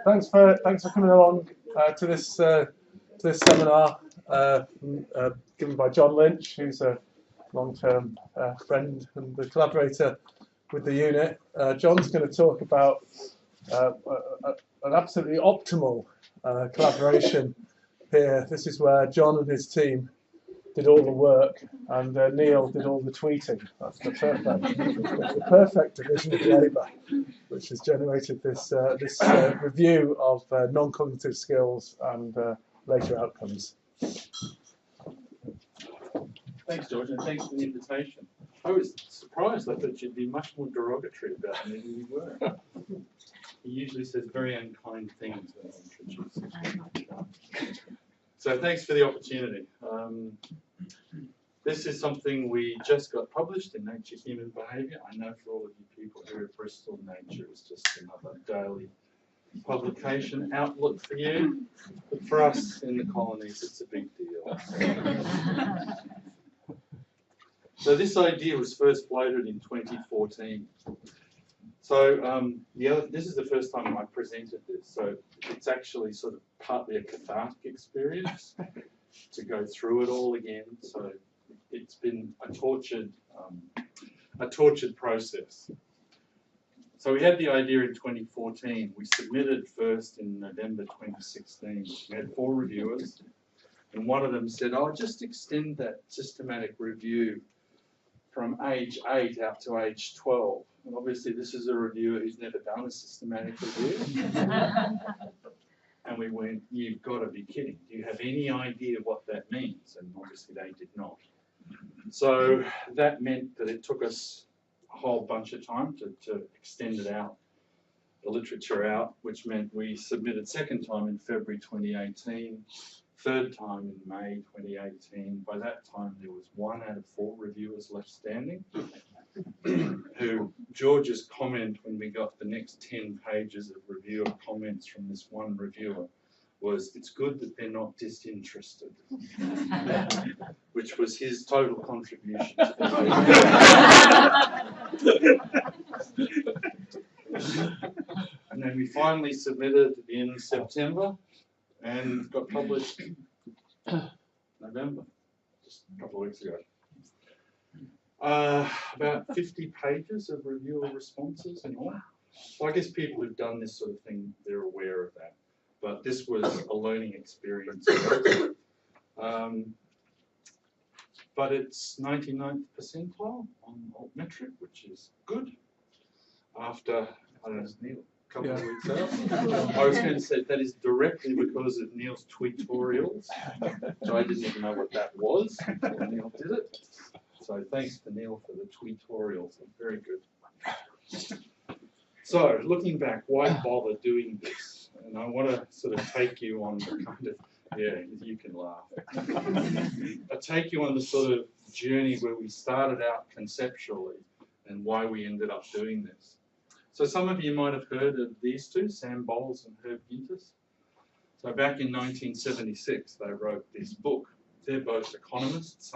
Thanks for coming along to this seminar given by John Lynch, who's a long-term friend and the collaborator with the unit. John's going to talk about an absolutely optimal collaboration here. This is where John and his team did all the work, and Neil did all the tweeting. That's the perfect division of labour, which has generated this review of non-cognitive skills and later outcomes. Thanks, George, and thanks for the invitation. I was surprised. I thought you'd be much more derogatory about me than you were. He usually says very unkind things when he introduces. So thanks for the opportunity. This is something we just got published in Nature Human Behaviour. I know for all of you people here at Bristol, Nature is just another daily publication outlet for you. But for us in the colonies, it's a big deal. So this idea was first floated in 2014. So this is the first time I presented this, so it's actually sort of partly a cathartic experience to go through it all again. So it's been a tortured process. So we had the idea in 2014. We submitted first in November 2016. We had 4 reviewers, and one of them said, "Oh, just extend that systematic review from age 8 out to age 12. And obviously this is a reviewer who's never done a systematic review. And we went, "You've got to be kidding. Do you have any idea what that means?" And obviously they did not. So that meant that it took us a whole bunch of time to extend it out, the literature out, which meant we submitted second time in February 2018, third time in May 2018. By that time, there was 1 out of 4 reviewers left standing, who George's comment when we got the next 10 pages of reviewer comments from this one reviewer was, "It's good that they're not disinterested," which was his total contribution to the And then we finally submitted in September and got published November, just a couple of weeks ago. About 50 pages of reviewer responses in all. So I guess people who've done this sort of thing, they're aware of that. But this was a learning experience. But it's 99th percentile on altmetric, which is good. After, I don't know, Neil, a couple of weeks out. I was going to say that is directly because of Neil's tweetorials. So I didn't even know what that was when Neil did it. So thanks to Neil for the tweetorials. Very good. So looking back, why bother doing this? And I want to sort of take you on the kind of, yeah, you can laugh. I take you on the sort of journey where we started out conceptually and why we ended up doing this. So some of you might have heard of these two, Sam Bowles and Herb Gintis. So back in 1976, they wrote this book. They're both economists.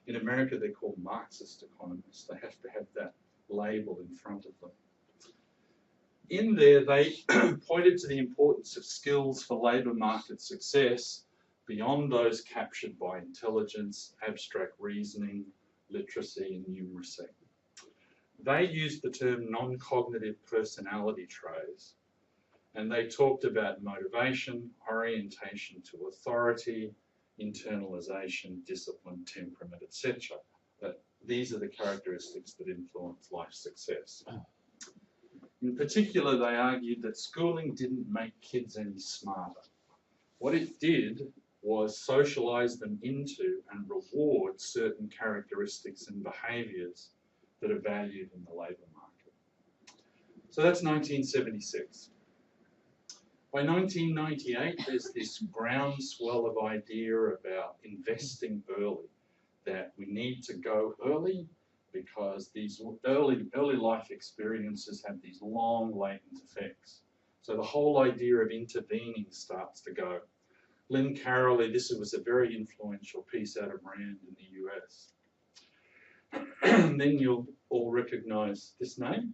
In America, they're called Marxist Economists. They have to have that label in front of them. In there, they pointed to the importance of skills for labour market success beyond those captured by intelligence, abstract reasoning, literacy, and numeracy. They used the term non-cognitive personality traits, and they talked about motivation, orientation to authority, internalization, discipline, temperament, etc. That these are the characteristics that influence life success. In particular, they argued that schooling didn't make kids any smarter. What it did was socialise them into and reward certain characteristics and behaviours that are valued in the labour market. So that's 1976. By 1998, there's this groundswell of idea about investing early, that we need to go early because these early life experiences have these long latent effects. So the whole idea of intervening starts to go. Lynn Carrolley, this was a very influential piece out of Rand in the US. Then you'll all recognise this name.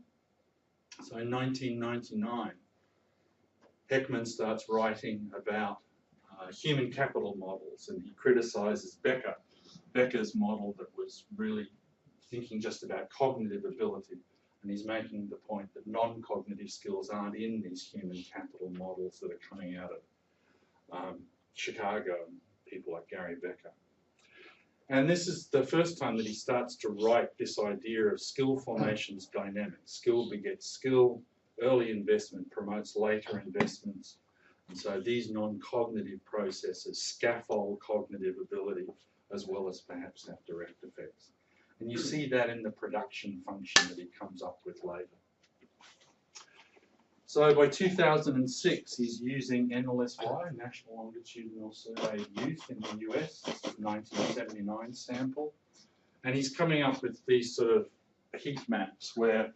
So in 1999, Heckman starts writing about human capital models, and he criticises Becker's model that was really thinking just about cognitive ability. And he's making the point that non-cognitive skills aren't in these human capital models that are coming out of Chicago and people like Gary Becker. And this is the first time that he starts to write this idea of skill formation's dynamics. Skill begets skill, early investment promotes later investments. And so these non-cognitive processes scaffold cognitive ability as well as perhaps have direct effects. And you see that in the production function that he comes up with later. So by 2006, he's using NLSY, National Longitudinal Survey of Youth in the US. This is 1979 sample. And he's coming up with these sort of heat maps where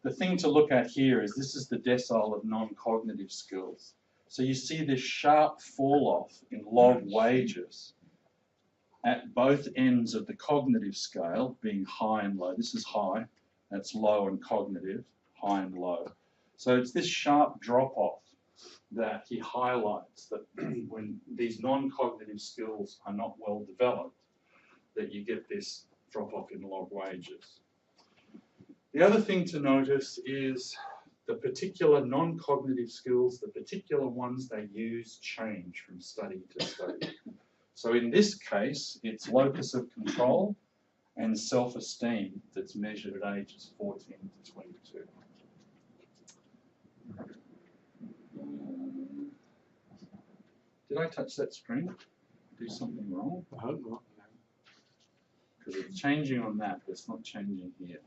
the thing to look at here is this is the decile of non-cognitive skills. So you see this sharp fall off in log wages at both ends of the cognitive scale, being high and low. This is high, that's low and cognitive, high and low. So it's this sharp drop-off that he highlights, that when these non-cognitive skills are not well developed, that you get this drop-off in log wages. The other thing to notice is the particular non-cognitive skills, the particular ones they use, change from study to study. So in this case, it's locus of control and self-esteem that's measured at ages 14 to 22. Did I touch that screen? Do something wrong? I hope not. Because it's changing on that, but it's not changing here.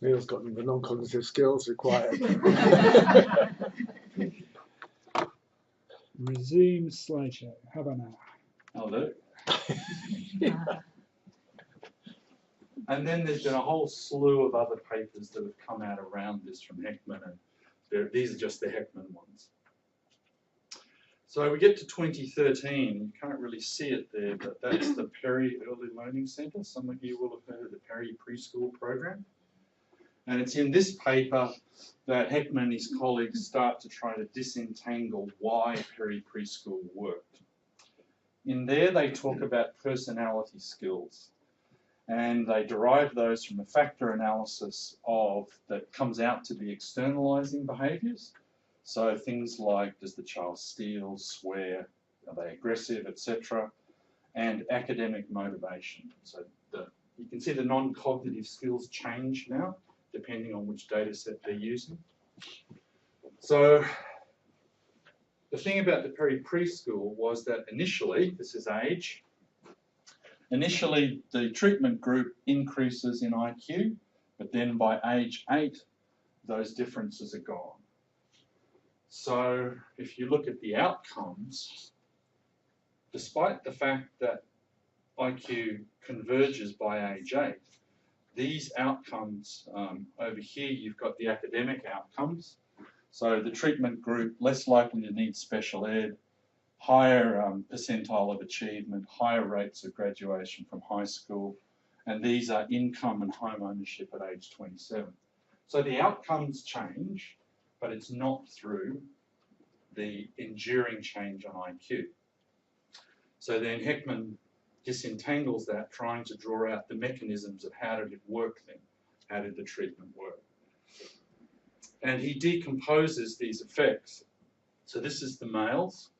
Neil's got the non-cognitive skills required. Resume slideshow. How about now? I'll do. And then there's been a whole slew of other papers that have come out around this from Heckman, and these are just the Heckman ones. So we get to 2013, you can't really see it there, but that's the Perry Early Learning Centre. Some of you will have heard of the Perry Preschool program. And it's in this paper that Heckman and his colleagues start to try to disentangle why Perry Preschool worked. In there they talk about personality skills, and they derive those from a factor analysis of that comes out to be externalizing behaviours. So things like, does the child steal, swear, are they aggressive, etc., and academic motivation. So you can see the non-cognitive skills change now, depending on which data set they're using. So the thing about the Perry Preschool was that initially, this is age, initially the treatment group increases in IQ, but then by age 8, those differences are gone. So if you look at the outcomes, despite the fact that IQ converges by age 8, these outcomes, over here you've got the academic outcomes. So the treatment group, less likely to need special ed, higher percentile of achievement, higher rates of graduation from high school, and these are income and home ownership at age 27. So the outcomes change, but it's not through the enduring change on IQ. So then Heckman disentangles that, trying to draw out the mechanisms of how did it work then, how did the treatment work. And he decomposes these effects. So this is the males,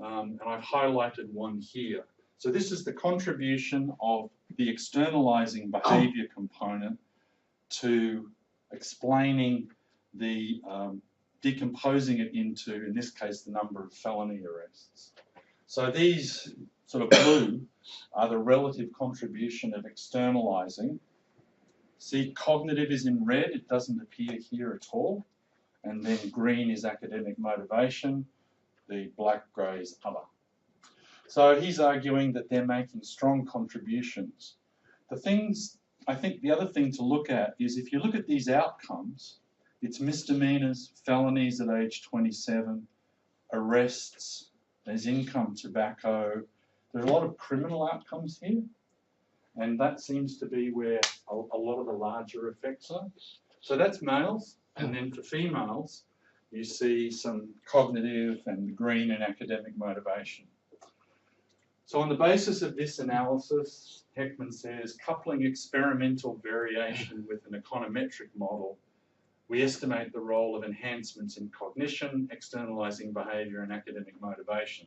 and I've highlighted one here. So this is the contribution of the externalizing behavior component to explaining the decomposing it into, in this case, the number of felony arrests. So these sort of blue are the relative contribution of externalizing. See, cognitive is in red, it doesn't appear here at all. And then green is academic motivation, the black, grey is other. So he's arguing that they're making strong contributions. I think the other thing to look at is if you look at these outcomes, it's misdemeanors, felonies at age 27, arrests, there's income tobacco, there's a lot of criminal outcomes here, and that seems to be where a lot of the larger effects are. So that's males. And then for females, you see some cognitive and green and academic motivation. So on the basis of this analysis, Heckman says, coupling experimental variation with an econometric model, we estimate the role of enhancements in cognition, externalizing behaviour and academic motivation.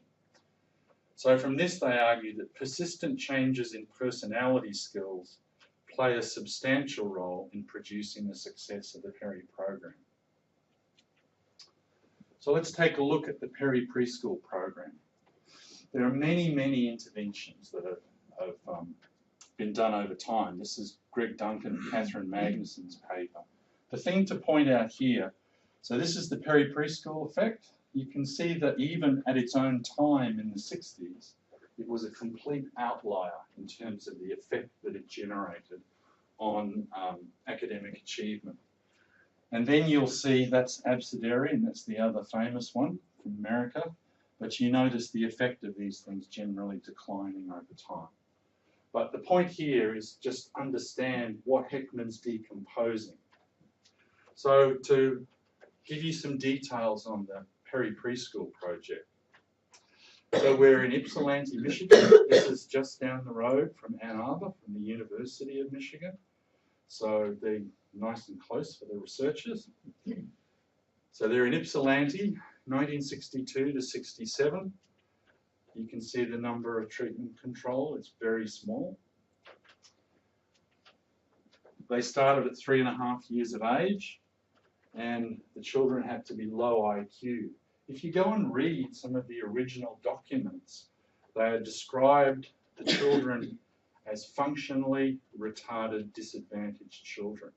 So from this, they argue that persistent changes in personality skills play a substantial role in producing the success of the Perry program. So let's take a look at the Perry Preschool program. There are many, many interventions that have been done over time. This is Greg Duncan and Catherine Magnuson's paper. The thing to point out here, so this is the Perry Preschool effect. You can see that even at its own time in the 60s, it was a complete outlier in terms of the effect that it generated on academic achievement. And then you'll see that's Abecedary, and that's the other famous one from America. But you notice the effect of these things generally declining over time. But the point here is just understand what Heckman's decomposing. So to give you some details on the Perry Preschool project. So we're in Ypsilanti, Michigan. This is just down the road from Ann Arbor, from the University of Michigan. So they're nice and close for the researchers. So they're in Ypsilanti, 1962 to 67. You can see the number of treatment control, it's very small. They started at 3.5 years of age, and the children had to be low IQ. If you go and read some of the original documents, they are described the children as functionally retarded, disadvantaged children.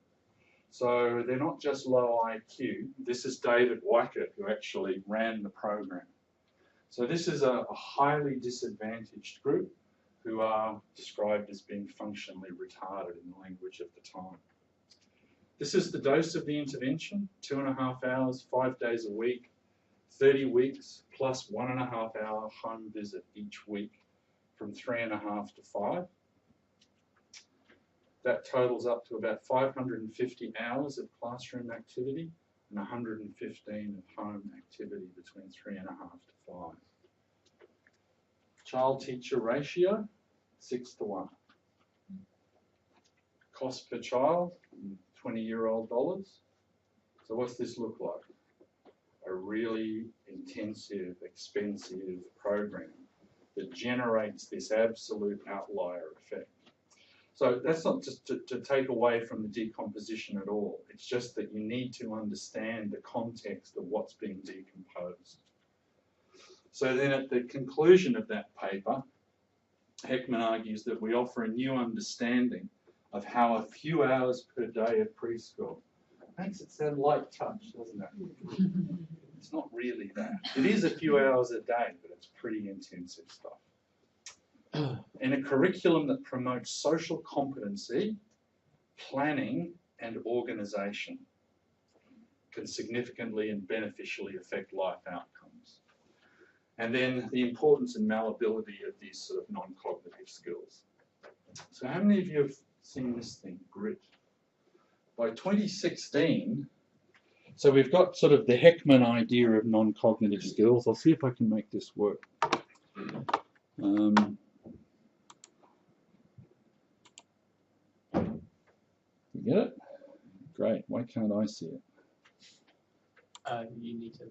So they're not just low IQ. This is David Weickert, who actually ran the program. So this is a highly disadvantaged group who are described as being functionally retarded in the language of the time. This is the dose of the intervention, 2.5 hours, 5 days a week, 30 weeks, plus 1.5 hour home visit each week from 3.5 to 5. That totals up to about 550 hours of classroom activity and 115 of home activity between 3.5 to 5. Child-teacher ratio, 6:1. Cost per child, 20-year-old dollars. So what's this look like? A really intensive, expensive program that generates this absolute outlier effect. So that's not just to take away from the decomposition at all. It's just that you need to understand the context of what's being decomposed. So then at the conclusion of that paper, Heckman argues that we offer a new understanding of how a few hours per day of preschool makes it sound light touch, doesn't it? It's not really that. It is a few hours a day, but it's pretty intensive stuff. In a curriculum that promotes social competency, planning and organisation can significantly and beneficially affect life outcomes. And then the importance and malleability of these sort of non-cognitive skills. So how many of you have seen this thing, GRIT? By 2016, so we've got sort of the Heckman idea of non-cognitive skills. I'll see if I can make this work. You get it? Great. Why can't I see it? You need to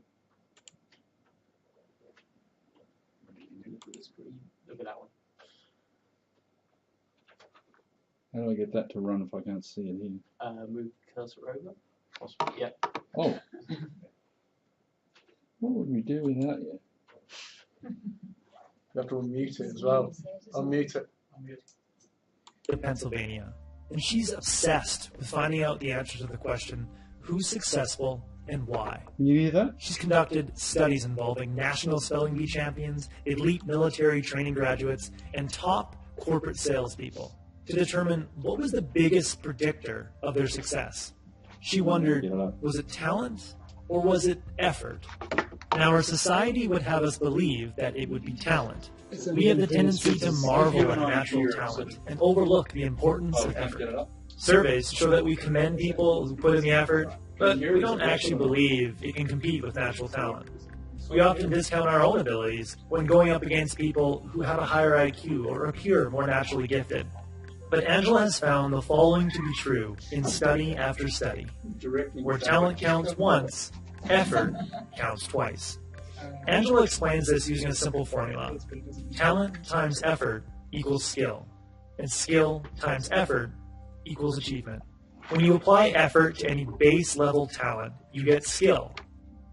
look at that one. How do I get that to run if I can't see it here? Move cursor over. Possibly. Yeah. Oh. What would we do without you? You have to unmute it as well. Unmute it. In Pennsylvania, and she's obsessed with finding out the answer to the question, who's successful and why. Can you hear that? She's conducted studies involving national spelling bee champions, elite military training graduates, and top corporate salespeople to determine what was the biggest predictor of their success. She wondered, was it talent or was it effort? Now, our society would have us believe that it would be talent. We have the tendency to marvel at natural talent and overlook the importance of effort. Surveys show that we commend people who put in the effort, but we don't actually believe it can compete with natural talent. We often discount our own abilities when going up against people who have a higher IQ or appear more naturally gifted. But Angela has found the following to be true in study after study. Where talent counts once, effort counts twice. Angela explains this using a simple formula. Talent times effort equals skill, and skill times effort equals achievement. When you apply effort to any base level talent, you get skill.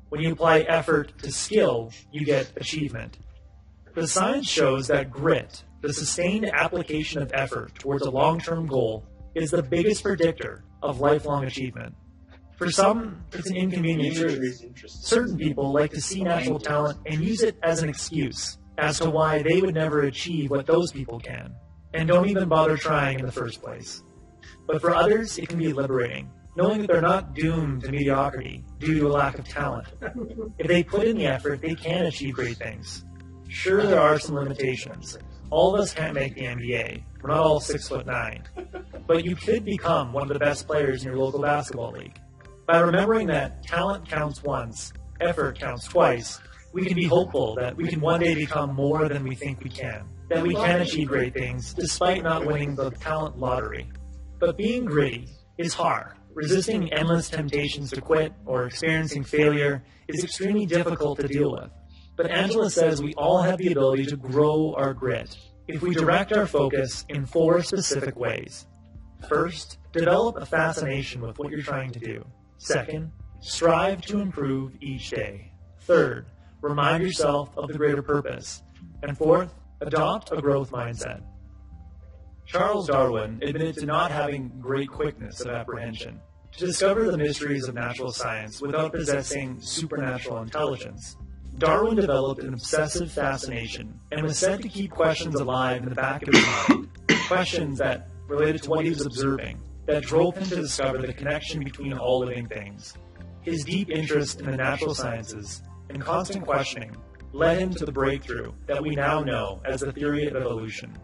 When you apply effort to skill, you get achievement. The science shows that grit, the sustained application of effort towards a long-term goal, is the biggest predictor of lifelong achievement. For some, it's an inconvenient truth. Certain people like to see natural talent and use it as an excuse as to why they would never achieve what those people can, and don't even bother trying in the first place. But for others, it can be liberating, knowing that they're not doomed to mediocrity due to a lack of talent. If they put in the effort, they can achieve great things. Sure, there are some limitations. All of us can't make the NBA. We're not all 6'9". But you could become one of the best players in your local basketball league. By remembering that talent counts once, effort counts twice, we can be hopeful that we can one day become more than we think we can. That we can achieve great things despite not winning the talent lottery. But being gritty is hard. Resisting endless temptations to quit or experiencing failure is extremely difficult to deal with. But Angela says we all have the ability to grow our grit if we direct our focus in 4 specific ways. First, develop a fascination with what you're trying to do. Second, strive to improve each day. Third, remind yourself of the greater purpose. And fourth, adopt a growth mindset. Charles Darwin admitted to not having great quickness of apprehension, to discover the mysteries of natural science without possessing supernatural intelligence. Darwin developed an obsessive fascination and was said to keep questions alive in the back of his mind, questions that related to what he was observing, that drove him to discover the connection between all living things. His deep interest in the natural sciences and constant questioning led him to the breakthrough that we now know as the theory of evolution.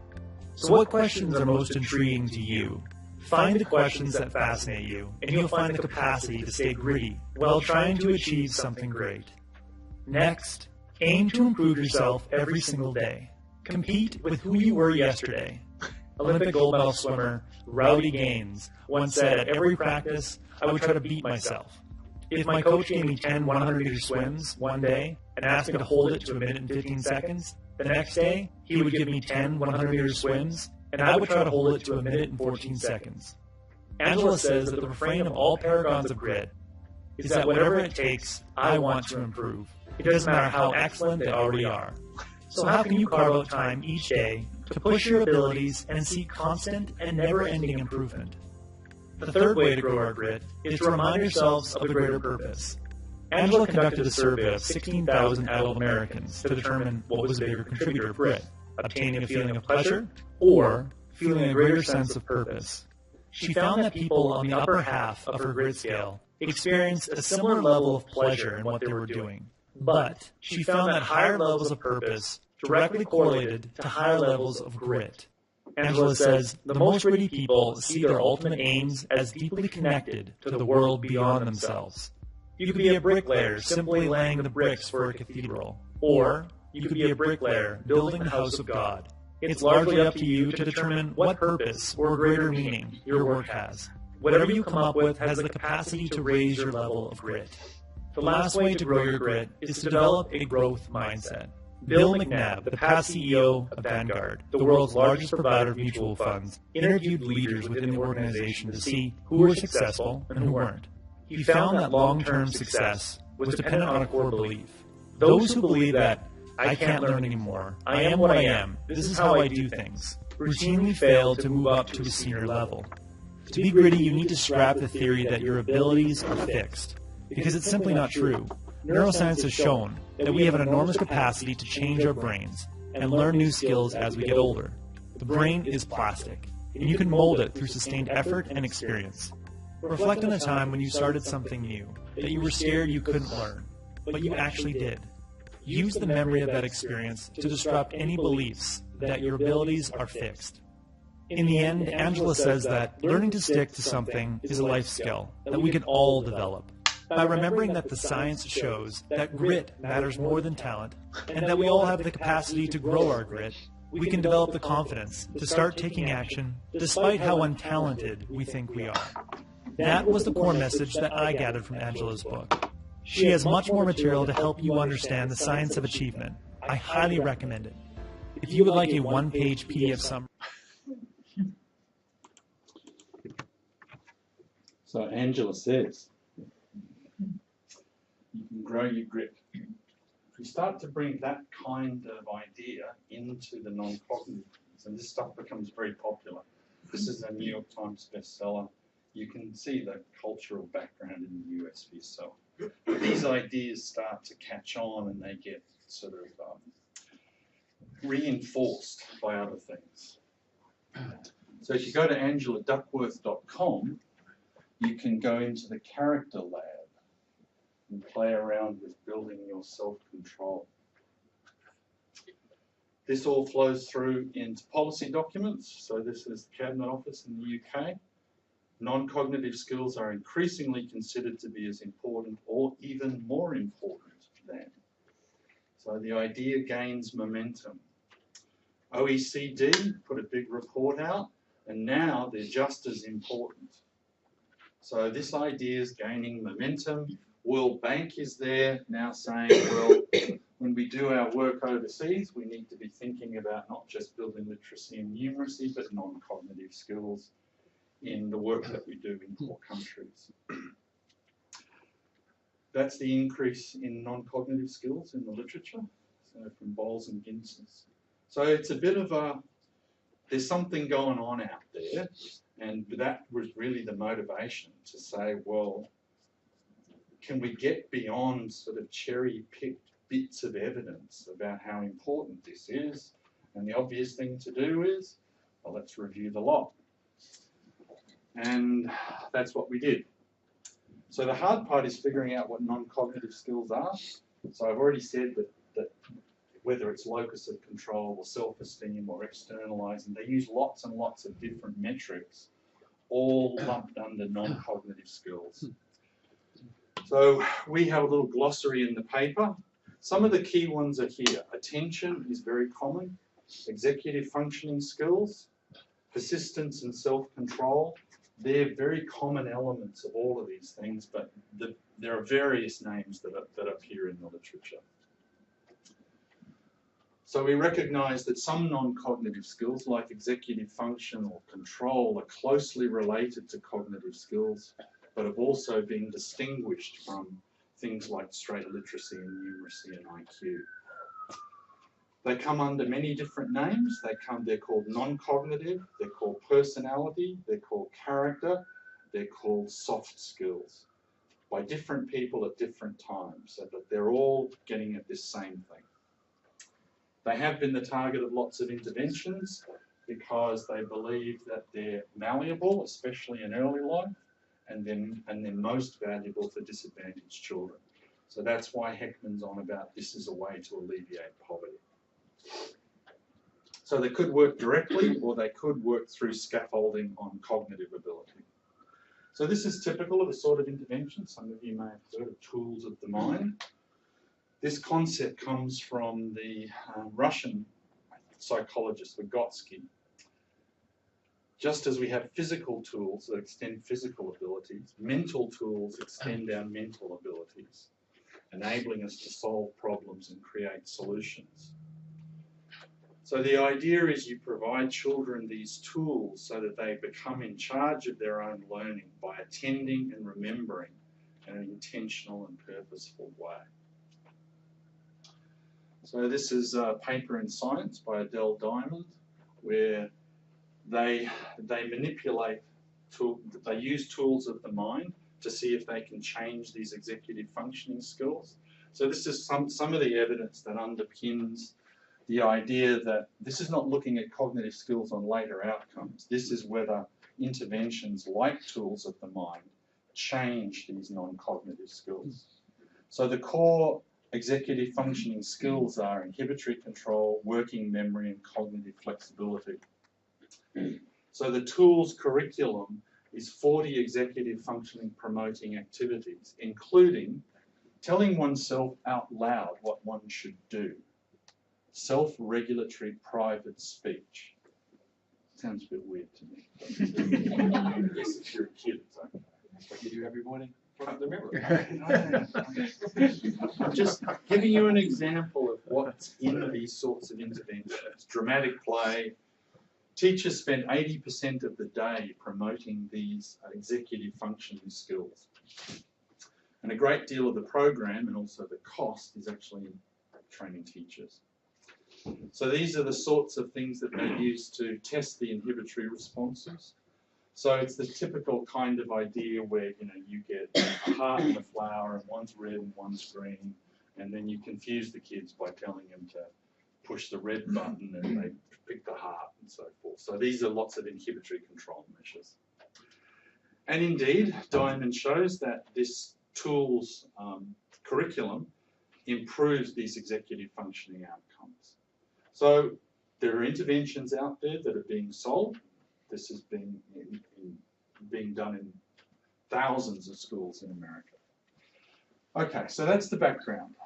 So what questions are most intriguing to you? Find the questions that fascinate you, and you'll find the capacity to stay gritty while trying to achieve something great. Next, aim to improve yourself every single day. Compete with who you were yesterday. Olympic gold medal swimmer Rowdy Gaines once said at every practice, I would try to beat myself. If my coach gave me 10 100-meter swims one day and asked me to hold it to 1 minute and 15 seconds, the next day he would give me 10 100-meter swims and I would try to hold it to 1 minute and 14 seconds. Angela says that the refrain of all paragons of grit is that whatever it takes, I want to improve. It doesn't matter how excellent they already are. So how can you carve out time each day to push your abilities and seek constant and never-ending improvement? The third way to grow our grit is to remind ourselves of the greater purpose. Angela conducted a survey of 16,000 adult Americans to determine what was a bigger contributor of grit, obtaining a feeling of pleasure or feeling a greater sense of purpose. She found that people on the upper half of her grit scale experienced a similar level of pleasure in what they were doing. But she found that higher levels of purpose directly correlated to higher levels of grit. Angela says the most gritty people see their ultimate aims as deeply connected to the world beyond themselves. You could be a bricklayer simply laying the bricks for a cathedral, or you could be a bricklayer building the house of God. It's largely up to you to determine what purpose or greater meaning your work has. Whatever you come up with has the capacity to raise your level of grit. The last way to grow your grit is to develop a growth mindset. Bill McNabb, the past CEO of Vanguard, the world's largest provider of mutual funds, interviewed leaders within the organization to see who were successful and who weren't. He found that long-term success was dependent on a core belief. Those who believe that, I can't learn anymore, I am what I am, this is how I do things, routinely fail to move up to a senior level. To be gritty, you need to scrap the theory that your abilities are fixed, because it's simply not true. Neuroscience has shown that we have an enormous capacity to change our brains and learn new skills as we get older. The brain is plastic, and you can mold it through sustained effort and experience. Reflect on a time when you started something new, that you were scared you couldn't learn, but you actually did. Use the memory of that experience to disrupt any beliefs that your abilities are fixed. In the end, Angela says that learning to stick to something is a life skill that we can all develop. By remembering that the science shows that grit matters more than talent, and that we all have the capacity to grow our grit, we can develop the confidence to start taking action despite how untalented we think we are. That was the core message that I gathered from Angela's book. She has much more material to help you understand the science of achievement. I highly recommend it. If you would like a one-page PDF summary. So Angela says, you can grow your grit. If we start to bring that kind of idea into the non-cognitive, and this stuff becomes very popular. This is a New York Times bestseller. You can see the cultural background in the US for yourself. But these ideas start to catch on and they get sort of reinforced by other things. So if you go to angeladuckworth.com, you can go into the character lab and play around with building your self-control. This all flows through into policy documents. So this is the Cabinet Office in the UK. Non-cognitive skills are increasingly considered to be as important or even more important than. So the idea gains momentum. OECD put a big report out, and now they're just as important. So this idea is gaining momentum. World Bank is there now saying, well, when we do our work overseas, we need to be thinking about not just building literacy and numeracy, but non-cognitive skills in the work that we do in poor countries. That's the increase in non-cognitive skills in the literature, so from Bowles and Ginzes. So it's a bit of a, there's something going on out there, and that was really the motivation to say, well, can we get beyond sort of cherry-picked bits of evidence about how important this is? And the obvious thing to do is, well, let's review the lot. And that's what we did. So the hard part is figuring out what non-cognitive skills are. So I've already said that whether it's locus of control or self-esteem or externalizing, they use lots and lots of different metrics, all lumped under non-cognitive skills. So we have a little glossary in the paper. Some of the key ones are here. Attention is very common. Executive functioning skills, persistence and self-control. They're very common elements of all of these things, but there are various names that appear in the literature. So we recognize that some non-cognitive skills, like executive function or control, are closely related to cognitive skills, but have also been distinguished from things like straight literacy and numeracy and IQ. They come under many different names. They're called non-cognitive, they're called personality, they're called character, they're called soft skills, by different people at different times, so that they're all getting at this same thing. They have been the target of lots of interventions because they believe that they're malleable, especially in early life, and then most valuable for disadvantaged children. So that's why Heckman's on about this is a way to alleviate poverty. So they could work directly, or they could work through scaffolding on cognitive ability. So this is typical of the sort of intervention. Some of you may have heard of tools of the mind. This concept comes from the Russian psychologist Vygotsky. Just as we have physical tools that extend physical abilities, mental tools extend our mental abilities, enabling us to solve problems and create solutions. So the idea is you provide children these tools so that they become in charge of their own learning by attending and remembering in an intentional and purposeful way. So this is a paper in Science by Adele Diamond, where they manipulate, they use tools of the mind to see if they can change these executive functioning skills. So this is some of the evidence that underpins the idea that this is not looking at cognitive skills on later outcomes. This is whether interventions like tools of the mind change these non-cognitive skills. So the core executive functioning skills are inhibitory control, working memory, and cognitive flexibility. So the tools curriculum is 40 executive functioning promoting activities, including telling oneself out loud what one should do. Self-regulatory private speech. Sounds a bit weird to me. Yes, if you're a kid, it's okay. That's what you do every morning in front of the mirror. I'm just giving you an example of what's in these sorts of interventions. Dramatic play. Teachers spend 80% of the day promoting these executive functioning skills. And a great deal of the program and also the cost is actually in training teachers. So these are the sorts of things that they use to test the inhibitory responses. So it's the typical kind of idea where, you know, you get a heart and a flower and one's red and one's green, and then you confuse the kids by telling them to push the red button and they pick the heart and so forth. So these are lots of inhibitory control measures. And indeed, Diamond shows that this tool's curriculum improves these executive functioning outcomes. So there are interventions out there that are being sold. This has been being done in thousands of schools in America. Okay, so that's the background.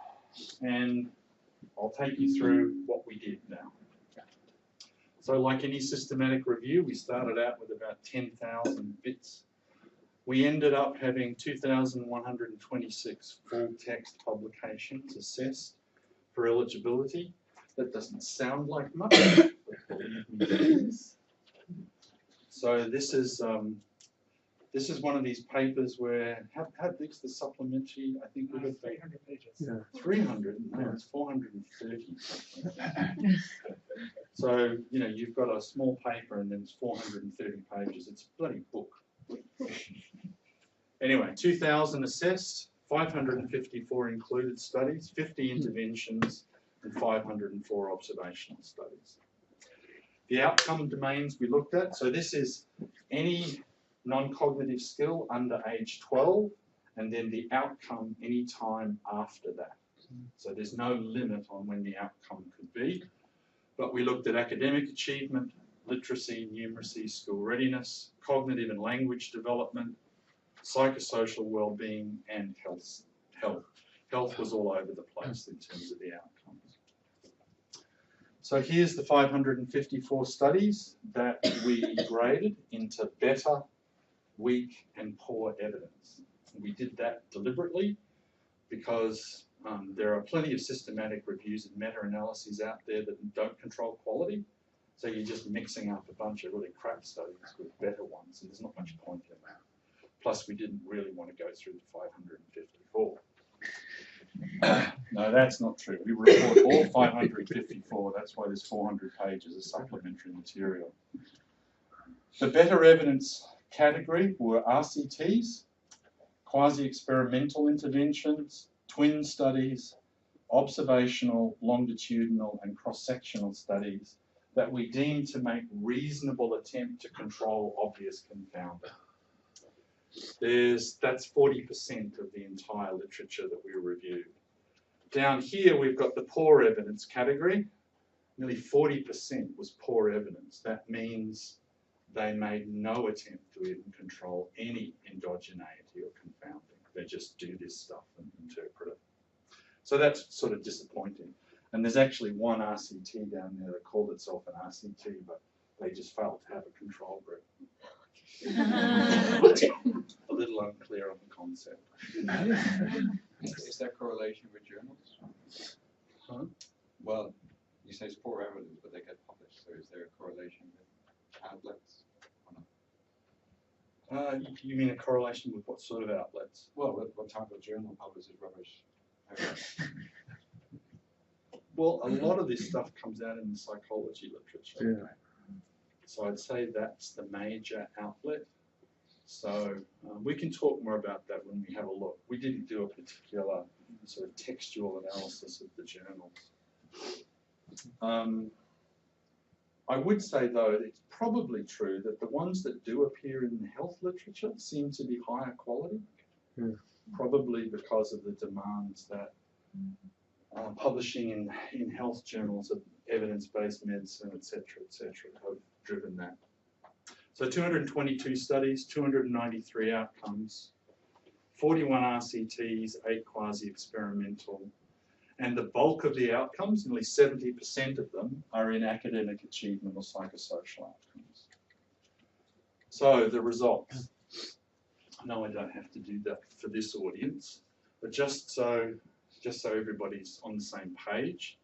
And I'll take you through what we did now. So like any systematic review, we started out with about 10,000 bits. We ended up having 2,126 full-text publications assessed for eligibility. That doesn't sound like much, but believe me, it is. So this is one of these papers where, how big's the supplementary? I think we got 300 pages. Yeah. 300, no, it's 430 something. So, you know, you've got a small paper and then it's 430 pages. It's a bloody book. Anyway, 2,000 assessed, 554 included studies, 50 interventions, and 504 observational studies. The outcome domains we looked at, so this is any non-cognitive skill under age 12, and then the outcome any time after that. So there's no limit on when the outcome could be. But we looked at academic achievement, literacy, numeracy, school readiness, cognitive and language development, psychosocial well-being, and health. Health was all over the place in terms of the outcomes. So here's the 554 studies that we graded into better, weak, and poor evidence. We did that deliberately because there are plenty of systematic reviews and meta-analyses out there that don't control quality. So you're just mixing up a bunch of really crap studies with better ones, and there's not much point in that. Plus, we didn't really want to go through the 554. No, that's not true. We report all 554. That's why there's 400 pages of supplementary material. The better evidence category were RCTs, quasi-experimental interventions, twin studies, observational, longitudinal, and cross-sectional studies that we deemed to make reasonable attempt to control obvious confounder. That's 40% of the entire literature that we reviewed. Down here we've got the poor evidence category. Nearly 40% was poor evidence. That means they made no attempt to even control any endogeneity or confounding. They just do this stuff and interpret it. So that's sort of disappointing. And there's actually one RCT down there that called itself an RCT, but they just failed to have a control group. A little unclear on the concept. Is there correlation with journals? Huh? Well, you say it's poor evidence, but they get published. So is there a correlation with outlets or not? You mean a correlation with what sort of outlets? Well, what type of journal publishes rubbish evidence? Well, a lot of this stuff comes out in the psychology literature. Yeah. So I'd say that's the major outlet. So we can talk more about that when we have a look. We didn't do a particular sort of textual analysis of the journals. I would say, though, that it's probably true that the ones that do appear in the health literature seem to be higher quality, probably because of the demands that publishing in health journals of evidence-based medicine, etc., have driven that. So 222 studies, 293 outcomes, 41 RCTs, 8 quasi-experimental, and the bulk of the outcomes, nearly 70% of them, are in academic achievement or psychosocial outcomes. So the results. No, I don't have to do that for this audience, but just so everybody's on the same page.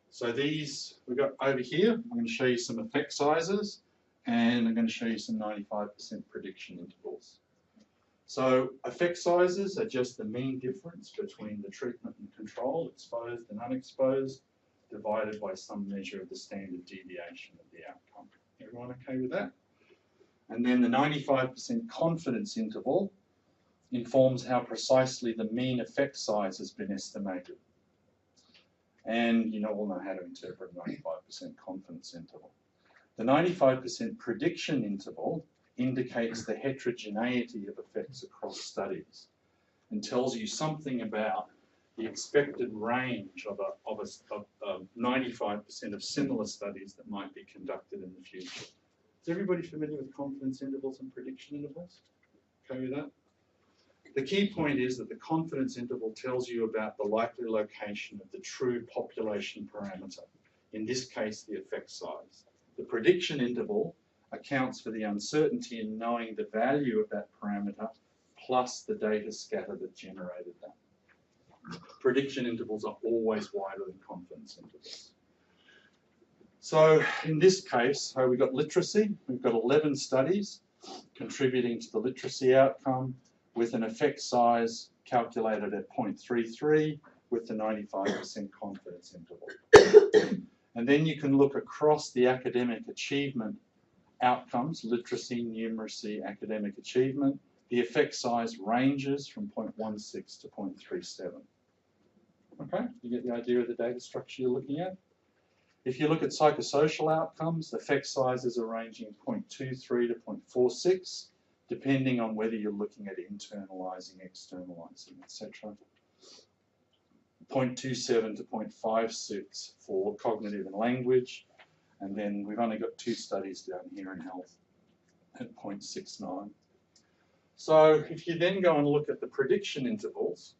So these, we've got over here, I'm going to show you some effect sizes, and I'm going to show you some 95% prediction intervals. So effect sizes are just the mean difference between the treatment and control, exposed and unexposed, divided by some measure of the standard deviation of the outcome. Everyone okay with that? And then the 95% confidence interval informs how precisely the mean effect size has been estimated. And you all know how to interpret 95% confidence interval. The 95% prediction interval indicates the heterogeneity of effects across studies and tells you something about the expected range of 95% of similar studies that might be conducted in the future. Is everybody familiar with confidence intervals and prediction intervals? Okay with that? The key point is that the confidence interval tells you about the likely location of the true population parameter, in this case the effect size. The prediction interval accounts for the uncertainty in knowing the value of that parameter plus the data scatter that generated that. Prediction intervals are always wider than confidence intervals. So in this case, we've got literacy. We've got 11 studies contributing to the literacy outcome with an effect size calculated at 0.33 with the 95% confidence interval. And then you can look across the academic achievement outcomes, literacy, numeracy, academic achievement. The effect size ranges from 0.16 to 0.37. Okay, you get the idea of the data structure you're looking at? If you look at psychosocial outcomes, effect sizes are ranging 0.23 to 0.46, depending on whether you're looking at internalizing, externalizing, etc. 0.27 to 0.56 for cognitive and language, and then we've only got 2 studies down here in health at 0.69. So if you then go and look at the prediction intervals,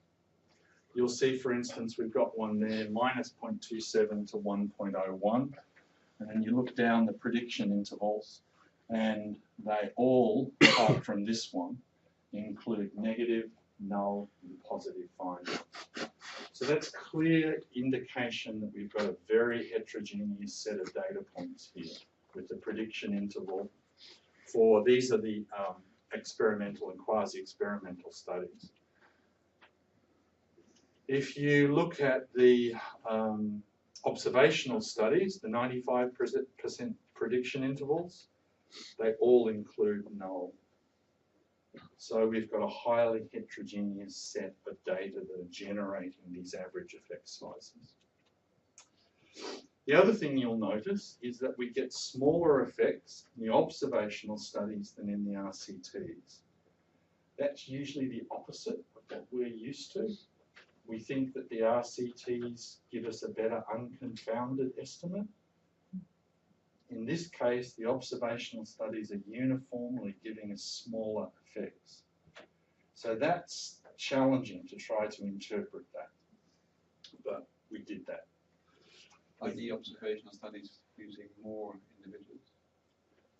you'll see, for instance, we've got one there, minus 0.27 to 1.01, and then you look down the prediction intervals, and they all, apart from this one, include negative, null, and positive findings. So that's clear indication that we've got a very heterogeneous set of data points here with the prediction interval for, these are the experimental and quasi-experimental studies. If you look at the observational studies, the 95% prediction intervals, they all include null. So we've got a highly heterogeneous set of data that are generating these average effect sizes. The other thing you'll notice is that we get smaller effects in the observational studies than in the RCTs. That's usually the opposite of what we're used to. We think that the RCTs give us a better unconfounded estimate. In this case, the observational studies are uniformly giving us smaller effects. So that's challenging to try to interpret that, but we did that. Are the observational studies using more individuals?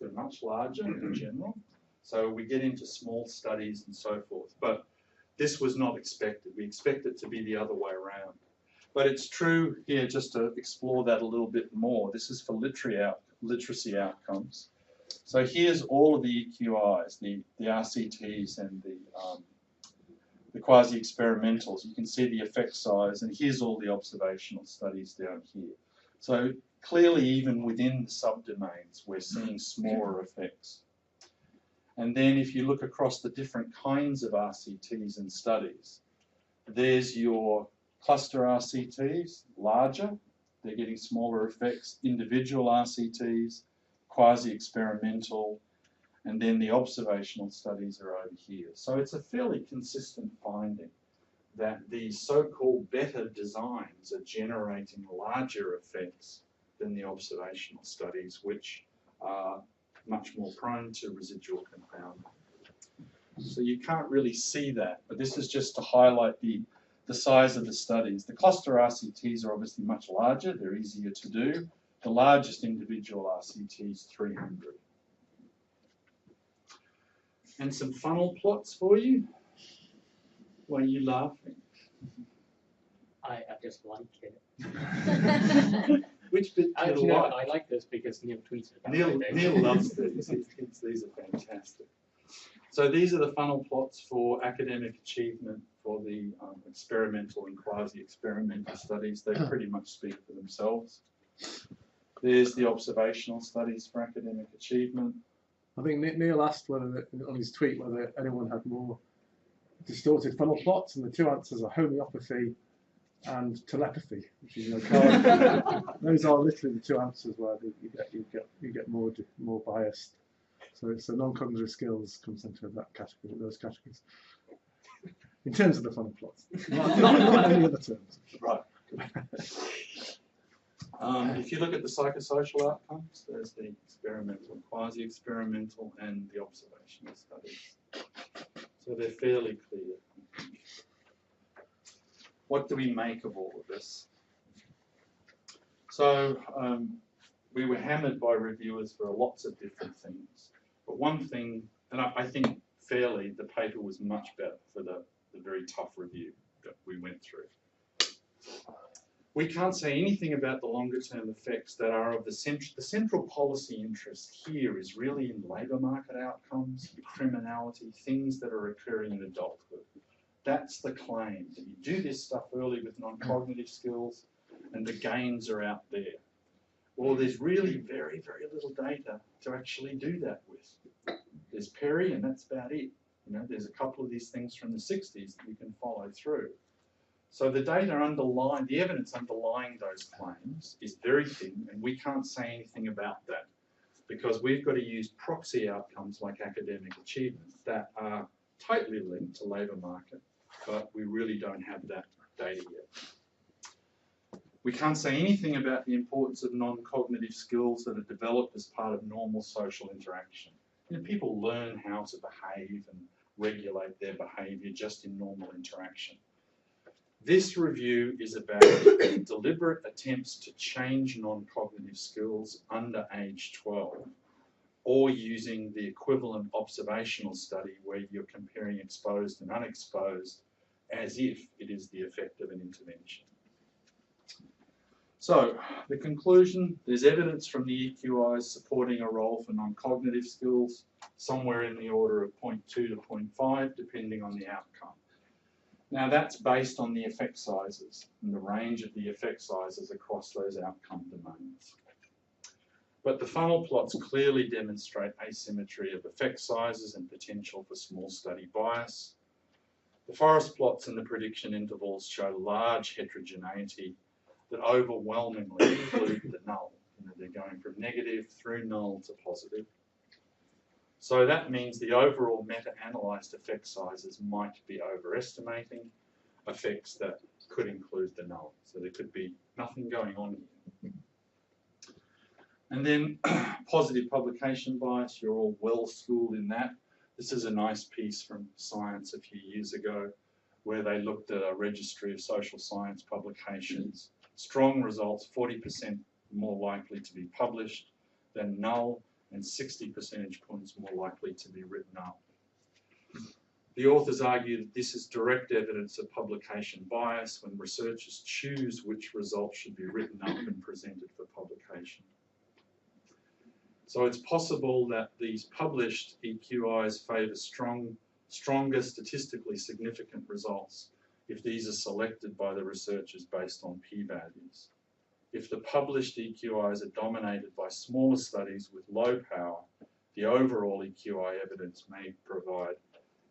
They're much larger in general, so we get into small studies and so forth, but this was not expected. We expect it to be the other way around. But it's true here, just to explore that a little bit more, this is for literacy outcomes. So here's all of the EQIs, the RCTs and the quasi-experimentals. You can see the effect size, and here's all the observational studies down here. So clearly, even within the subdomains, we're seeing smaller effects. And then if you look across the different kinds of RCTs and studies, there's your cluster RCTs, larger, they're getting smaller effects, individual RCTs, quasi-experimental, and then the observational studies are over here. So it's a fairly consistent finding that these so-called better designs are generating larger effects than the observational studies, which are much more prone to residual confounding. So you can't really see that, but this is just to highlight the size of the studies. The cluster RCTs are obviously much larger, they're easier to do. The largest individual RCT is 300. And some funnel plots for you. Why are you laughing? I just like it. Which bit do you like? I like this because Neil tweets it. Neil loves these. He thinks these are fantastic. So these are the funnel plots for academic achievement for the experimental and quasi-experimental studies. They pretty much speak for themselves. There's the observational studies for academic achievement. I think Neil asked whether, on his tweet, whether anyone had more distorted funnel plots, and the two answers are homeopathy and telepathy, which is, those are literally the two answers where you get more biased. So non-cognitive skills comes into that category, those categories. In terms of the funnel plots, not any other terms. Right. If you look at the psychosocial outcomes, there's the experimental, quasi-experimental, and the observational studies. So they're fairly clear. What do we make of all of this? So we were hammered by reviewers for lots of different things. But one thing, and I think fairly, the paper was much better for the very tough review that we went through. We can't say anything about the longer term effects that are of the central policy interest here is really in labour market outcomes, criminality, things that are occurring in adulthood. That's the claim, that you do this stuff early with non-cognitive skills and the gains are out there. Well, there's really very, very little data to actually do that with. There's Perry and that's about it. There's a couple of these things from the 60s that you can follow through. So the data underlying, the evidence underlying those claims is very thin, and we can't say anything about that because we've got to use proxy outcomes like academic achievement that are tightly linked to labour market, but we really don't have that data yet. We can't say anything about the importance of non-cognitive skills that are developed as part of normal social interaction. People learn how to behave and regulate their behaviour just in normal interaction. This review is about deliberate attempts to change non-cognitive skills under age 12, or using the equivalent observational study where you're comparing exposed and unexposed as if it is the effect of an intervention. So, the conclusion, there's evidence from the EQIs supporting a role for non-cognitive skills, somewhere in the order of 0.2 to 0.5, depending on the outcome. Now that's based on the effect sizes and the range of the effect sizes across those outcome domains. But the funnel plots clearly demonstrate asymmetry of effect sizes and potential for small study bias. The forest plots and the prediction intervals show large heterogeneity that overwhelmingly include the null. They're going from negative through null to positive. So that means the overall meta-analysed effect sizes might be overestimating effects that could include the null. So there could be nothing going on here. And then positive publication bias, you're all well schooled in that. This is a nice piece from Science a few years ago where they looked at a registry of social science publications. Strong results, 40% more likely to be published than null, and 60 percentage points more likely to be written up. The authors argue that this is direct evidence of publication bias when researchers choose which results should be written up and presented for publication. So it's possible that these published EQIs favour stronger statistically significant results if these are selected by the researchers based on p-values. If the published EQIs are dominated by smaller studies with low power, the overall EQI evidence may provide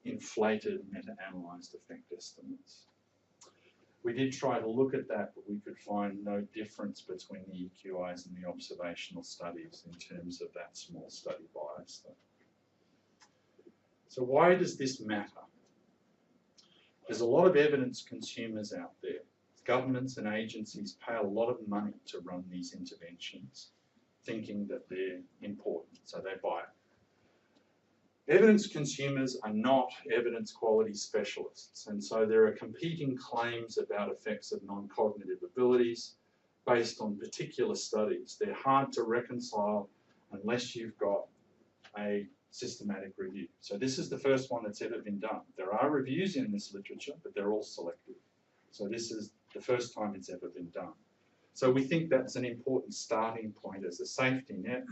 inflated meta-analysed effect estimates. We did try to look at that, but we could find no difference between the EQIs and the observational studies in terms of that small study bias. So why does this matter? There's a lot of evidence consumers out there. Governments and agencies pay a lot of money to run these interventions. thinking that they're important, so they buy it. Evidence consumers are not evidence quality specialists, and so there are competing claims about effects of non-cognitive abilities based on particular studies. They're hard to reconcile unless you've got a systematic review. So this is the first one that's ever been done. There are reviews in this literature, but they're all selective. So this is the first time it's ever been done. So we think that's an important starting point as a safety net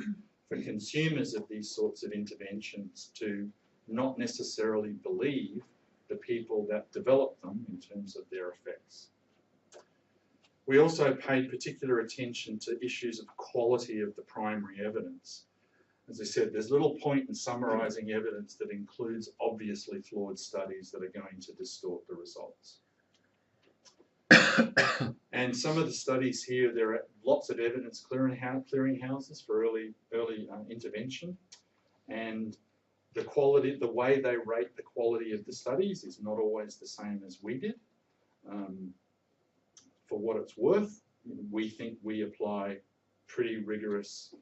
for consumers of these sorts of interventions to not necessarily believe the people that develop them in terms of their effects. We also paid particular attention to issues of quality of the primary evidence. As I said, there's little point in summarising evidence that includes obviously flawed studies that are going to distort the results. And some of the studies here, there are lots of evidence clearinghouses for early intervention, and the quality, the way they rate the quality of the studies is not always the same as we did. For what it's worth, we think we apply pretty rigorous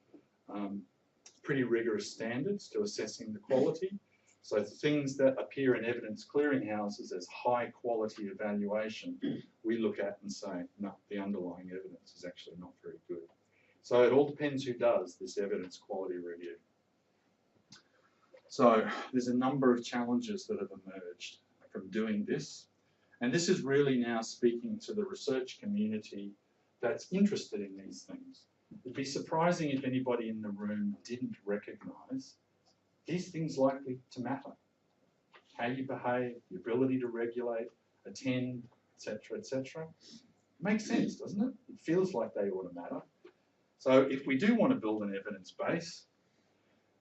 standards to assessing the quality. So things that appear in evidence clearinghouses as high quality evaluation, we look at and say, no, the underlying evidence is actually not very good. So it all depends who does this evidence quality review. So there's a number of challenges that have emerged from doing this. And this is really now speaking to the research community that's interested in these things. It'd be surprising if anybody in the room didn't recognise these things likely to matter. How you behave, your ability to regulate, attend, etc., etc. Makes sense, doesn't it? It feels like they ought to matter. So if we do want to build an evidence base,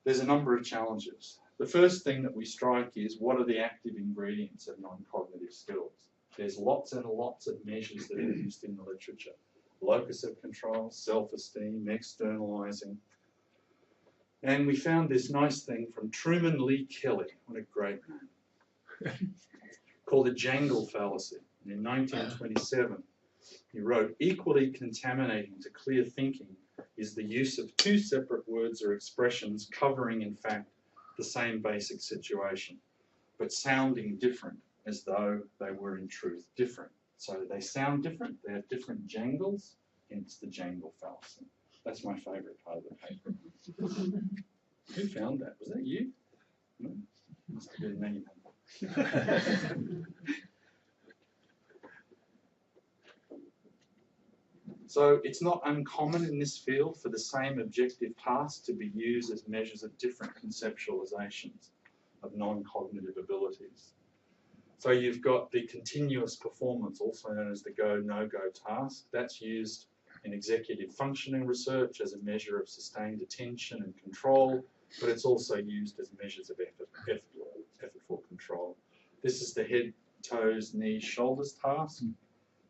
there's a number of challenges. The first thing that we strike is, what are the active ingredients of non-cognitive skills? There's lots and lots of measures that are used in the literature. Locus of control, self-esteem, externalizing. And we found this nice thing from Truman Lee Kelly, what a great name, called the Jingle Fallacy. And in 1927, he wrote, equally contaminating to clear thinking is the use of two separate words or expressions covering, in fact, the same basic situation, but sounding different as though they were in truth different. So they sound different, they have different jangles, hence the Jingle Fallacy. That's my favourite part of the paper. Who found that? Was that you? No? Must have been me. So it's not uncommon in this field for the same objective task to be used as measures of different conceptualizations of non-cognitive abilities. So you've got the continuous performance, also known as the go, no-go task. That's used in executive functioning research as a measure of sustained attention and control, but it's also used as measures of effortful control. This is the head, toes, knees, shoulders task,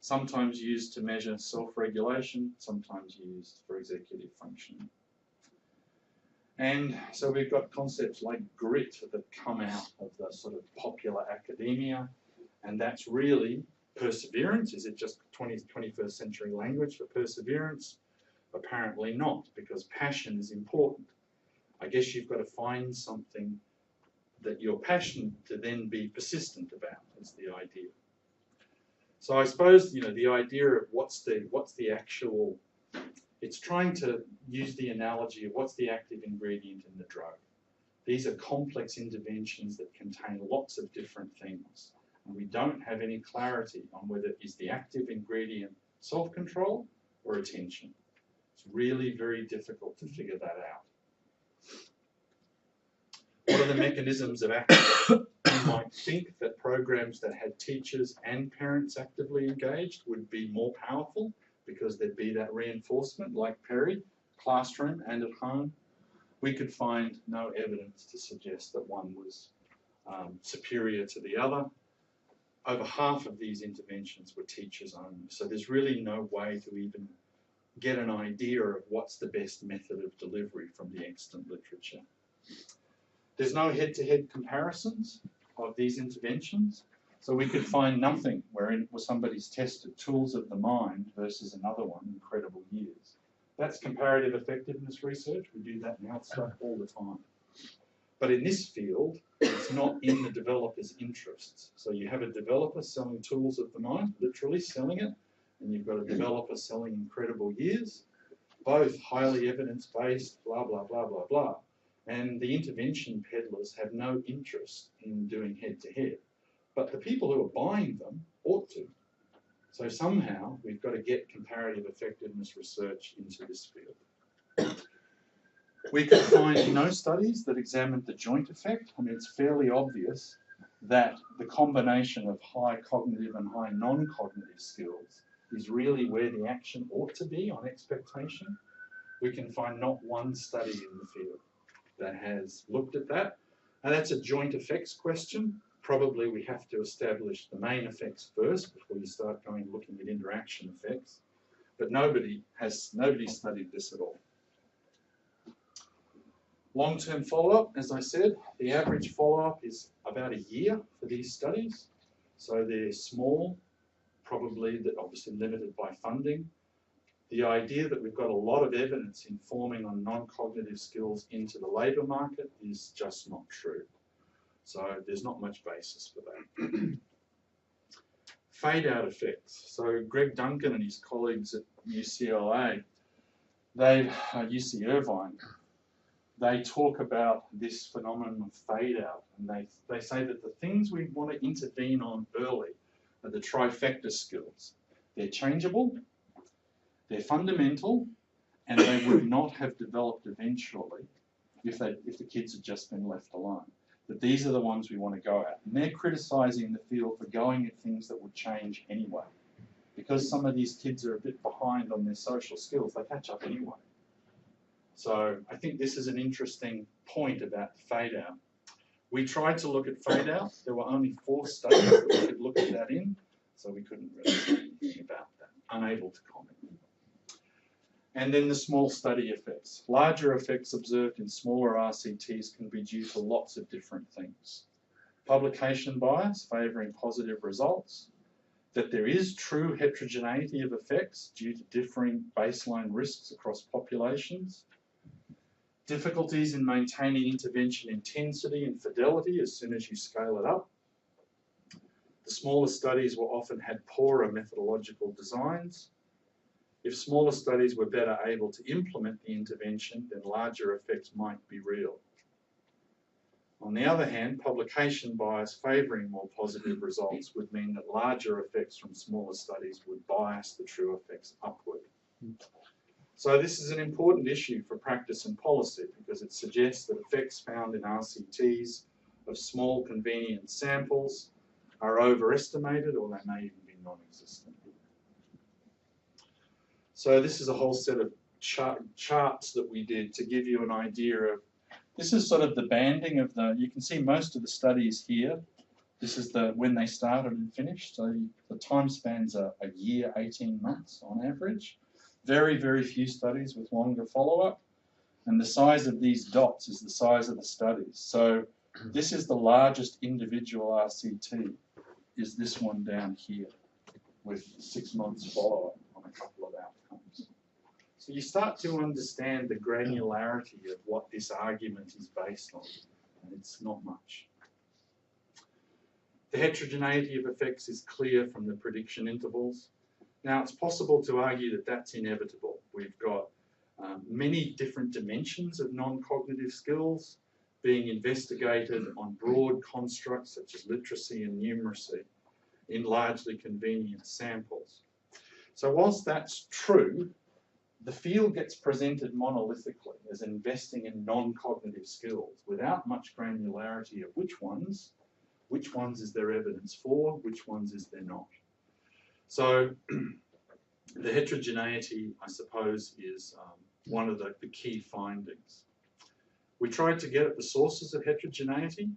sometimes used to measure self-regulation, sometimes used for executive functioning. And so we've got concepts like grit that come out of the sort of popular academia, and that's really perseverance. Is it just 21st century language for perseverance? Apparently not, because passion is important. I guess you've got to find something that you're passionate to then be persistent about, is the idea. So I suppose, you know, the idea of what's the actual, it's trying to use the analogy of what's the active ingredient in the drug. These are complex interventions that contain lots of different things, and we don't have any clarity on whether is the active ingredient self-control or attention. It's really very difficult to figure that out. What are the mechanisms of action? You might think that programs that had teachers and parents actively engaged would be more powerful because there'd be that reinforcement, like Perry, classroom and at home. We could find no evidence to suggest that one was superior to the other. Over half of these interventions were teachers only, so there's really no way to even get an idea of what's the best method of delivery from the extant literature. There's no head-to-head comparisons of these interventions, so we could find nothing where somebody's tested tools of the mind versus another one in credible years. That's comparative effectiveness research. We do that in health stuff all the time. But in this field, it's not in the developer's interests. So you have a developer selling tools of the mind, literally selling it, and you've got a developer selling incredible years, both highly evidence-based, blah, blah, blah, blah, blah. And the intervention peddlers have no interest in doing head-to-head. But the people who are buying them ought to. So somehow we've got to get comparative effectiveness research into this field. We could find no studies that examined the joint effect. I mean, it's fairly obvious that the combination of high cognitive and high non-cognitive skills is really where the action ought to be on expectation. We can find not one study in the field that has looked at that. And that's a joint effects question. Probably we have to establish the main effects first before you start going looking at interaction effects. But nobody studied this at all. Long-term follow-up, as I said, the average follow-up is about a year for these studies. So they're small, probably that obviously limited by funding. The idea that we've got a lot of evidence informing on non-cognitive skills into the labour market is just not true. So there's not much basis for that. Fade-out effects. So Greg Duncan and his colleagues at UCLA, UC Irvine, they talk about this phenomenon of fade-out, and they say that the things we want to intervene on early are the trifecta skills. They're changeable, they're fundamental, and they would not have developed eventually if the kids had just been left alone. That these are the ones we want to go at. And they're criticising the field for going at things that would change anyway. Because some of these kids are a bit behind on their social skills, they catch up anyway. So I think this is an interesting point about fade-out. We tried to look at fade-out. There were only 4 studies that we could look at that in, so we couldn't really say anything about that. Unable to comment. And then the small study effects. Larger effects observed in smaller RCTs can be due to lots of different things. Publication bias favouring positive results, that there is true heterogeneity of effects due to differing baseline risks across populations, difficulties in maintaining intervention intensity and fidelity as soon as you scale it up. The smaller studies were often had poorer methodological designs. If smaller studies were better able to implement the intervention, then larger effects might be real. On the other hand, publication bias favouring more positive results would mean that larger effects from smaller studies would bias the true effects upward. So this is an important issue for practice and policy because it suggests that effects found in RCTs of small convenient samples are overestimated or they may even be non-existent. So this is a whole set of charts that we did to give you an idea of, this is sort of the banding of you can see most of the studies here. This is when they started and finished. So the time spans are a year, 18 months on average. Very, very few studies with longer follow-up. And the size of these dots is the size of the studies. So this is the largest individual RCT, is this one down here with 6 months follow-up on a couple of outcomes. So you start to understand the granularity of what this argument is based on, and it's not much. The heterogeneity of effects is clear from the prediction intervals. Now, it's possible to argue that that's inevitable. We've got many different dimensions of non-cognitive skills being investigated on broad constructs such as literacy and numeracy in largely convenient samples. So whilst that's true, the field gets presented monolithically as investing in non-cognitive skills without much granularity of which ones is there evidence for, which ones is there not. So the heterogeneity, I suppose, is one of the key findings. We tried to get at the sources of heterogeneity,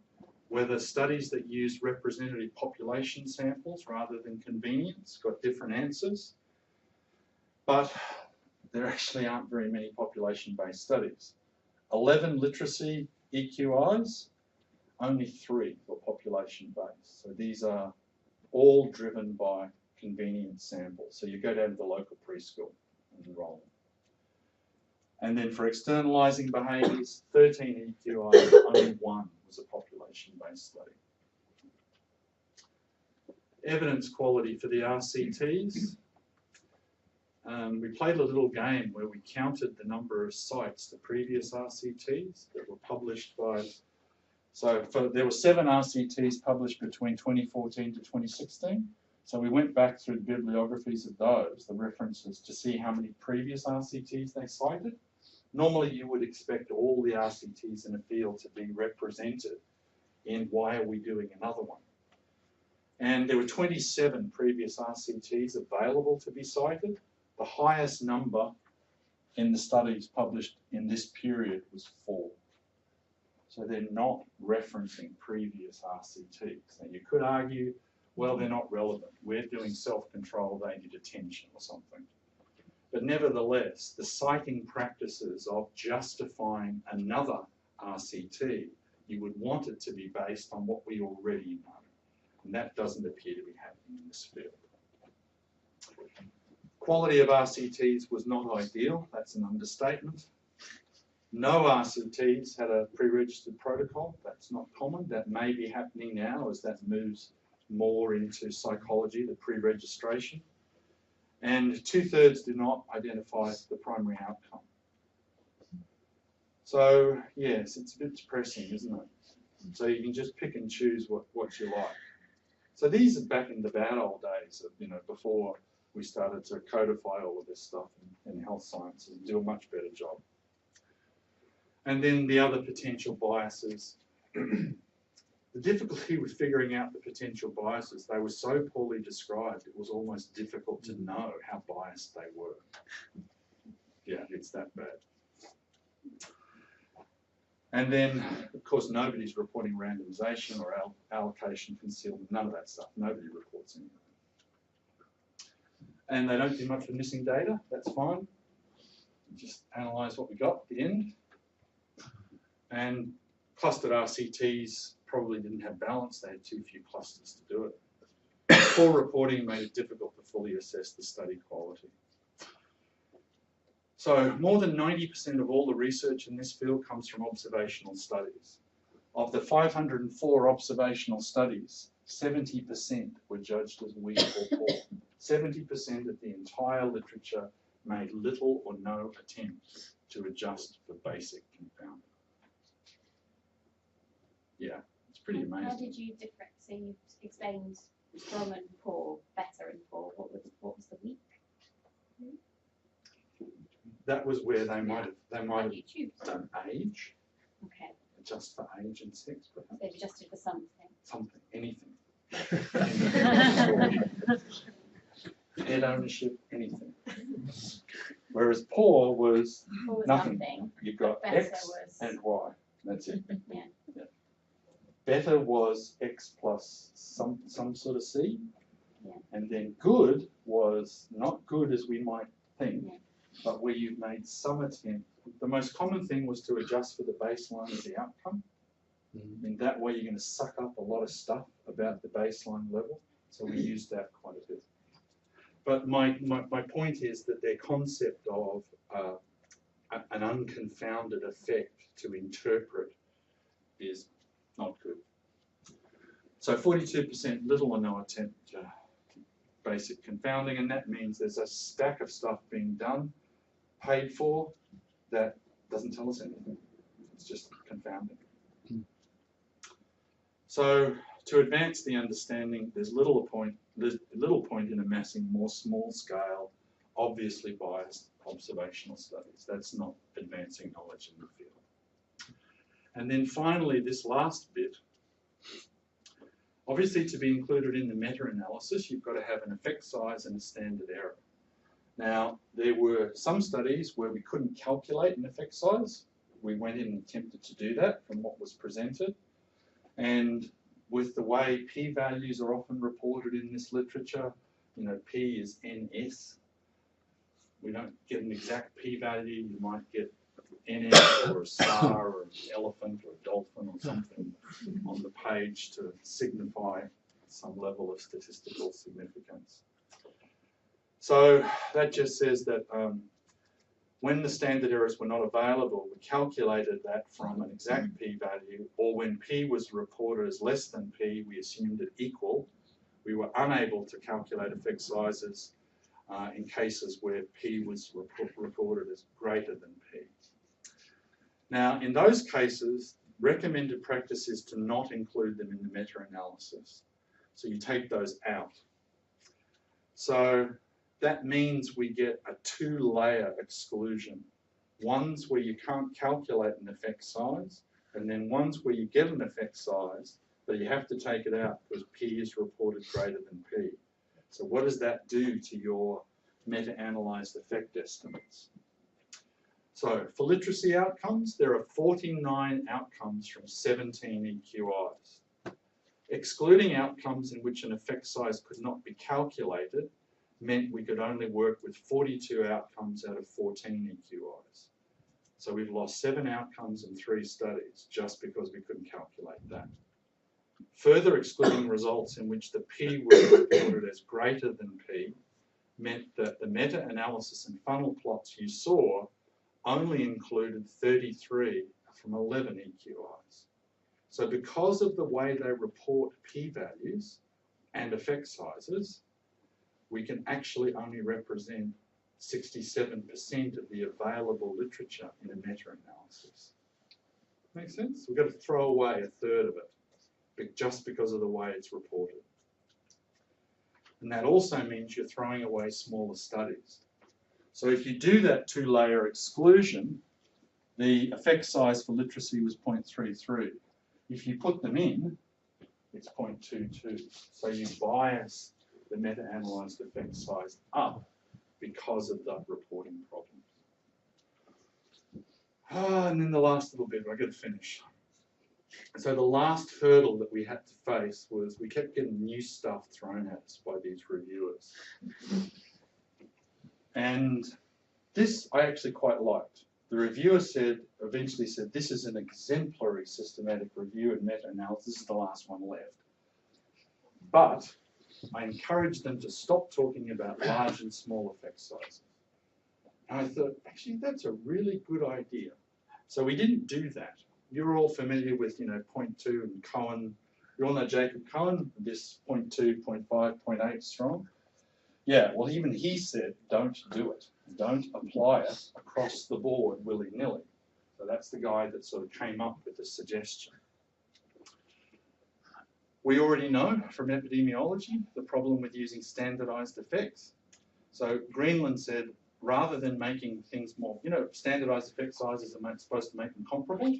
whether studies that use representative population samples rather than convenience got different answers. But there actually aren't very many population-based studies. 11 literacy EQIs, only 3 were population-based. So these are all driven by convenient samples. So you go down to the local preschool and enroll. And then for externalizing behaviours, 13 EQI, only 1 was a population-based study. Evidence quality for the RCTs. We played a little game where we counted the number of sites, the previous RCTs that were published by, there were 7 RCTs published between 2014 to 2016. So we went back through the bibliographies of those, the references, to see how many previous RCTs they cited. Normally you would expect all the RCTs in a field to be represented in why are we doing another one. And there were 27 previous RCTs available to be cited. The highest number in the studies published in this period was 4. So they're not referencing previous RCTs. And you could argue, well, they're not relevant. We're doing self-control, they need attention or something. But nevertheless, the citing practices of justifying another RCT, you would want it to be based on what we already know. And that doesn't appear to be happening in this field. Quality of RCTs was not ideal. That's an understatement. No RCTs had a pre-registered protocol. That's not common. That may be happening now as that moves more into psychology, the pre-registration. And 2/3 do not identify the primary outcome. So, yes, it's a bit depressing, isn't it? So you can just pick and choose what you like. So these are back in the bad old days of, before we started to codify all of this stuff in health sciences and do a much better job. And then the other potential biases. The difficulty with figuring out the potential biases, they were so poorly described, it was almost difficult to know how biased they were. Yeah, it's that bad. And then, of course, nobody's reporting randomization or allocation concealment, none of that stuff. Nobody reports anything. And they don't do much with missing data, that's fine. Just analyse what we got at the end. And clustered RCTs probably didn't have balance, they had too few clusters to do it. Poor reporting made it difficult to fully assess the study quality. So more than 90% of all the research in this field comes from observational studies. Of the 504 observational studies, 70% were judged as weak or poor. 70% of the entire literature made little or no attempts to adjust for basic confounding. Yeah, it's pretty amazing. How did you differentiate? So you explained strong and poor, better and poor. What was the weak? That was where they might have you choose? done age, Okay. adjust for age and sex, perhaps. They've adjusted for something. Something, anything. Head ownership, anything. Whereas poor was Poor was nothing. You've got Better X was- and Y. That's it. Yeah. Better was X plus some sort of C. Yeah. And then good was not good as we might think, Yeah. but where you've made some attempt. The most common thing was to adjust for the baseline of the outcome. In that way, you're going to suck up a lot of stuff about the baseline level. So we used that quite a bit. But my point is that their concept of an unconfounded effect to interpret is not good. So 42% little or no attempt to basic confounding, and that means there's a stack of stuff being done, paid for, that doesn't tell us anything. It's just confounding. So to advance the understanding, there's little point in amassing more small-scale, obviously biased observational studies. That's not advancing knowledge in the field. And then finally, this last bit, obviously to be included in the meta-analysis, you've got to have an effect size and a standard error. Now, there were some studies where we couldn't calculate an effect size. We went in and attempted to do that from what was presented. And with the way p-values are often reported in this literature, p is ns. We don't get an exact p-value. You might get ns or a star or an elephant or a dolphin or something on the page to signify some level of statistical significance. So that just says that when the standard errors were not available, we calculated that from an exact p-value, or when p was reported as less than p, we assumed it equal. We were unable to calculate effect sizes in cases where p was reported as greater than p. Now, in those cases, recommended practice is to not include them in the meta-analysis. So you take those out. So that means we get a two-layer exclusion. Ones where you can't calculate an effect size, and then ones where you get an effect size, but you have to take it out because p is reported greater than p. So what does that do to your meta-analysed effect estimates? So for literacy outcomes, there are 49 outcomes from 17 EQIs. Excluding outcomes in which an effect size could not be calculated meant we could only work with 42 outcomes out of 14 EQIs. So we've lost 7 outcomes in 3 studies just because we couldn't calculate that. Further excluding results in which the p was reported as greater than p meant that the meta-analysis and funnel plots you saw only included 33 from 11 EQIs. So because of the way they report p-values and effect sizes, we can actually only represent 67% of the available literature in a meta-analysis. Make sense? We've got to throw away a third of it, just because of the way it's reported. And that also means you're throwing away smaller studies. So if you do that two-layer exclusion, the effect size for literacy was 0.33. If you put them in, it's 0.22. So you bias the meta-analysed effect size up because of that reporting problem. And then the last little bit, I've got to finish. So the last hurdle that we had to face was we kept getting new stuff thrown at us by these reviewers. And this I actually quite liked. The reviewer eventually said, this is an exemplary systematic review and meta-analysis. This is the last one left. But I encouraged them to stop talking about large and small effect sizes. And I thought, actually, that's a really good idea. So we didn't do that. You're all familiar with, 0.2 and Cohen. You all know Jacob Cohen, this 0.2, 0.5, 0.8 strong. Yeah, well, even he said, don't do it. Don't apply it across the board willy-nilly. So that's the guy that sort of came up with the suggestion. We already know from epidemiology the problem with using standardized effects. So Greenland said, rather than making things more, standardized effect sizes are supposed to make them comparable.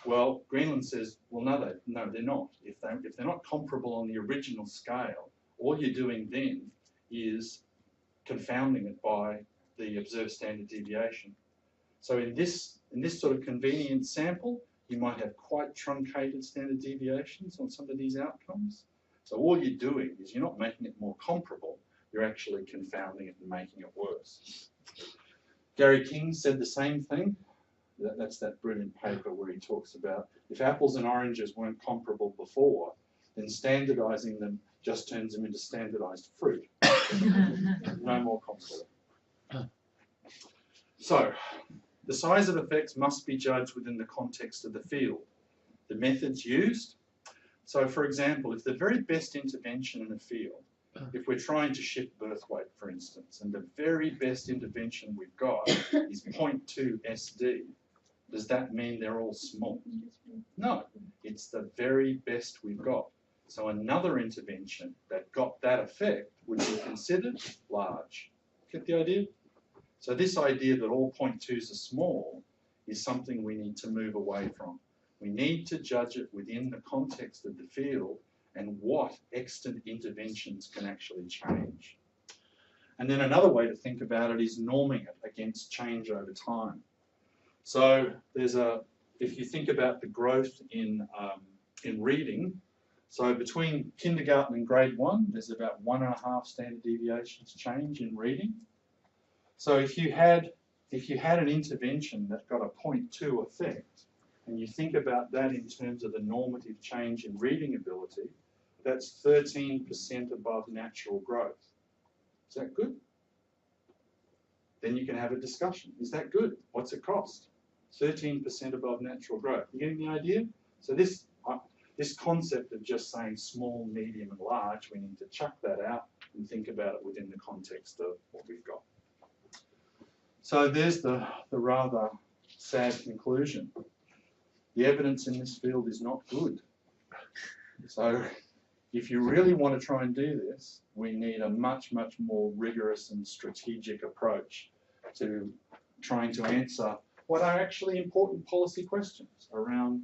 Well, Greenland says, well, no, they're not. If they're not comparable on the original scale, all you're doing then is confounding it by the observed standard deviation. So in this sort of convenient sample, you might have quite truncated standard deviations on some of these outcomes. So all you're doing is you're not making it more comparable, you're actually confounding it and making it worse. Gary King said the same thing. That's that brilliant paper where he talks about if apples and oranges weren't comparable before, then standardizing them just turns them into standardized fruit. No more comparable. So, the size of effects must be judged within the context of the field. The methods used. So, for example, if the very best intervention in a field, if we're trying to shift birth weight, for instance, and the very best intervention we've got is 0.2 SD, does that mean they're all small? No, it's the very best we've got. So another intervention that got that effect would be considered large. Get the idea? So this idea that all 0.2s are small is something we need to move away from. We need to judge it within the context of the field and what extant interventions can actually change. And then another way to think about it is norming it against change over time. So if you think about the growth in reading, so between kindergarten and grade 1, there's about 1.5 standard deviations change in reading. So if you had an intervention that got a 0.2 effect, and you think about that in terms of the normative change in reading ability, that's 13% above natural growth. Is that good? then you can have a discussion. Is that good? What's it cost? 13% above natural growth. You getting the idea? So this concept of just saying small, medium, and large, we need to chuck that out and think about it within the context of what we've got. So there's the rather sad conclusion. The evidence in this field is not good. So if you really want to try and do this, we need a much, much more rigorous and strategic approach to trying to answer what are actually important policy questions around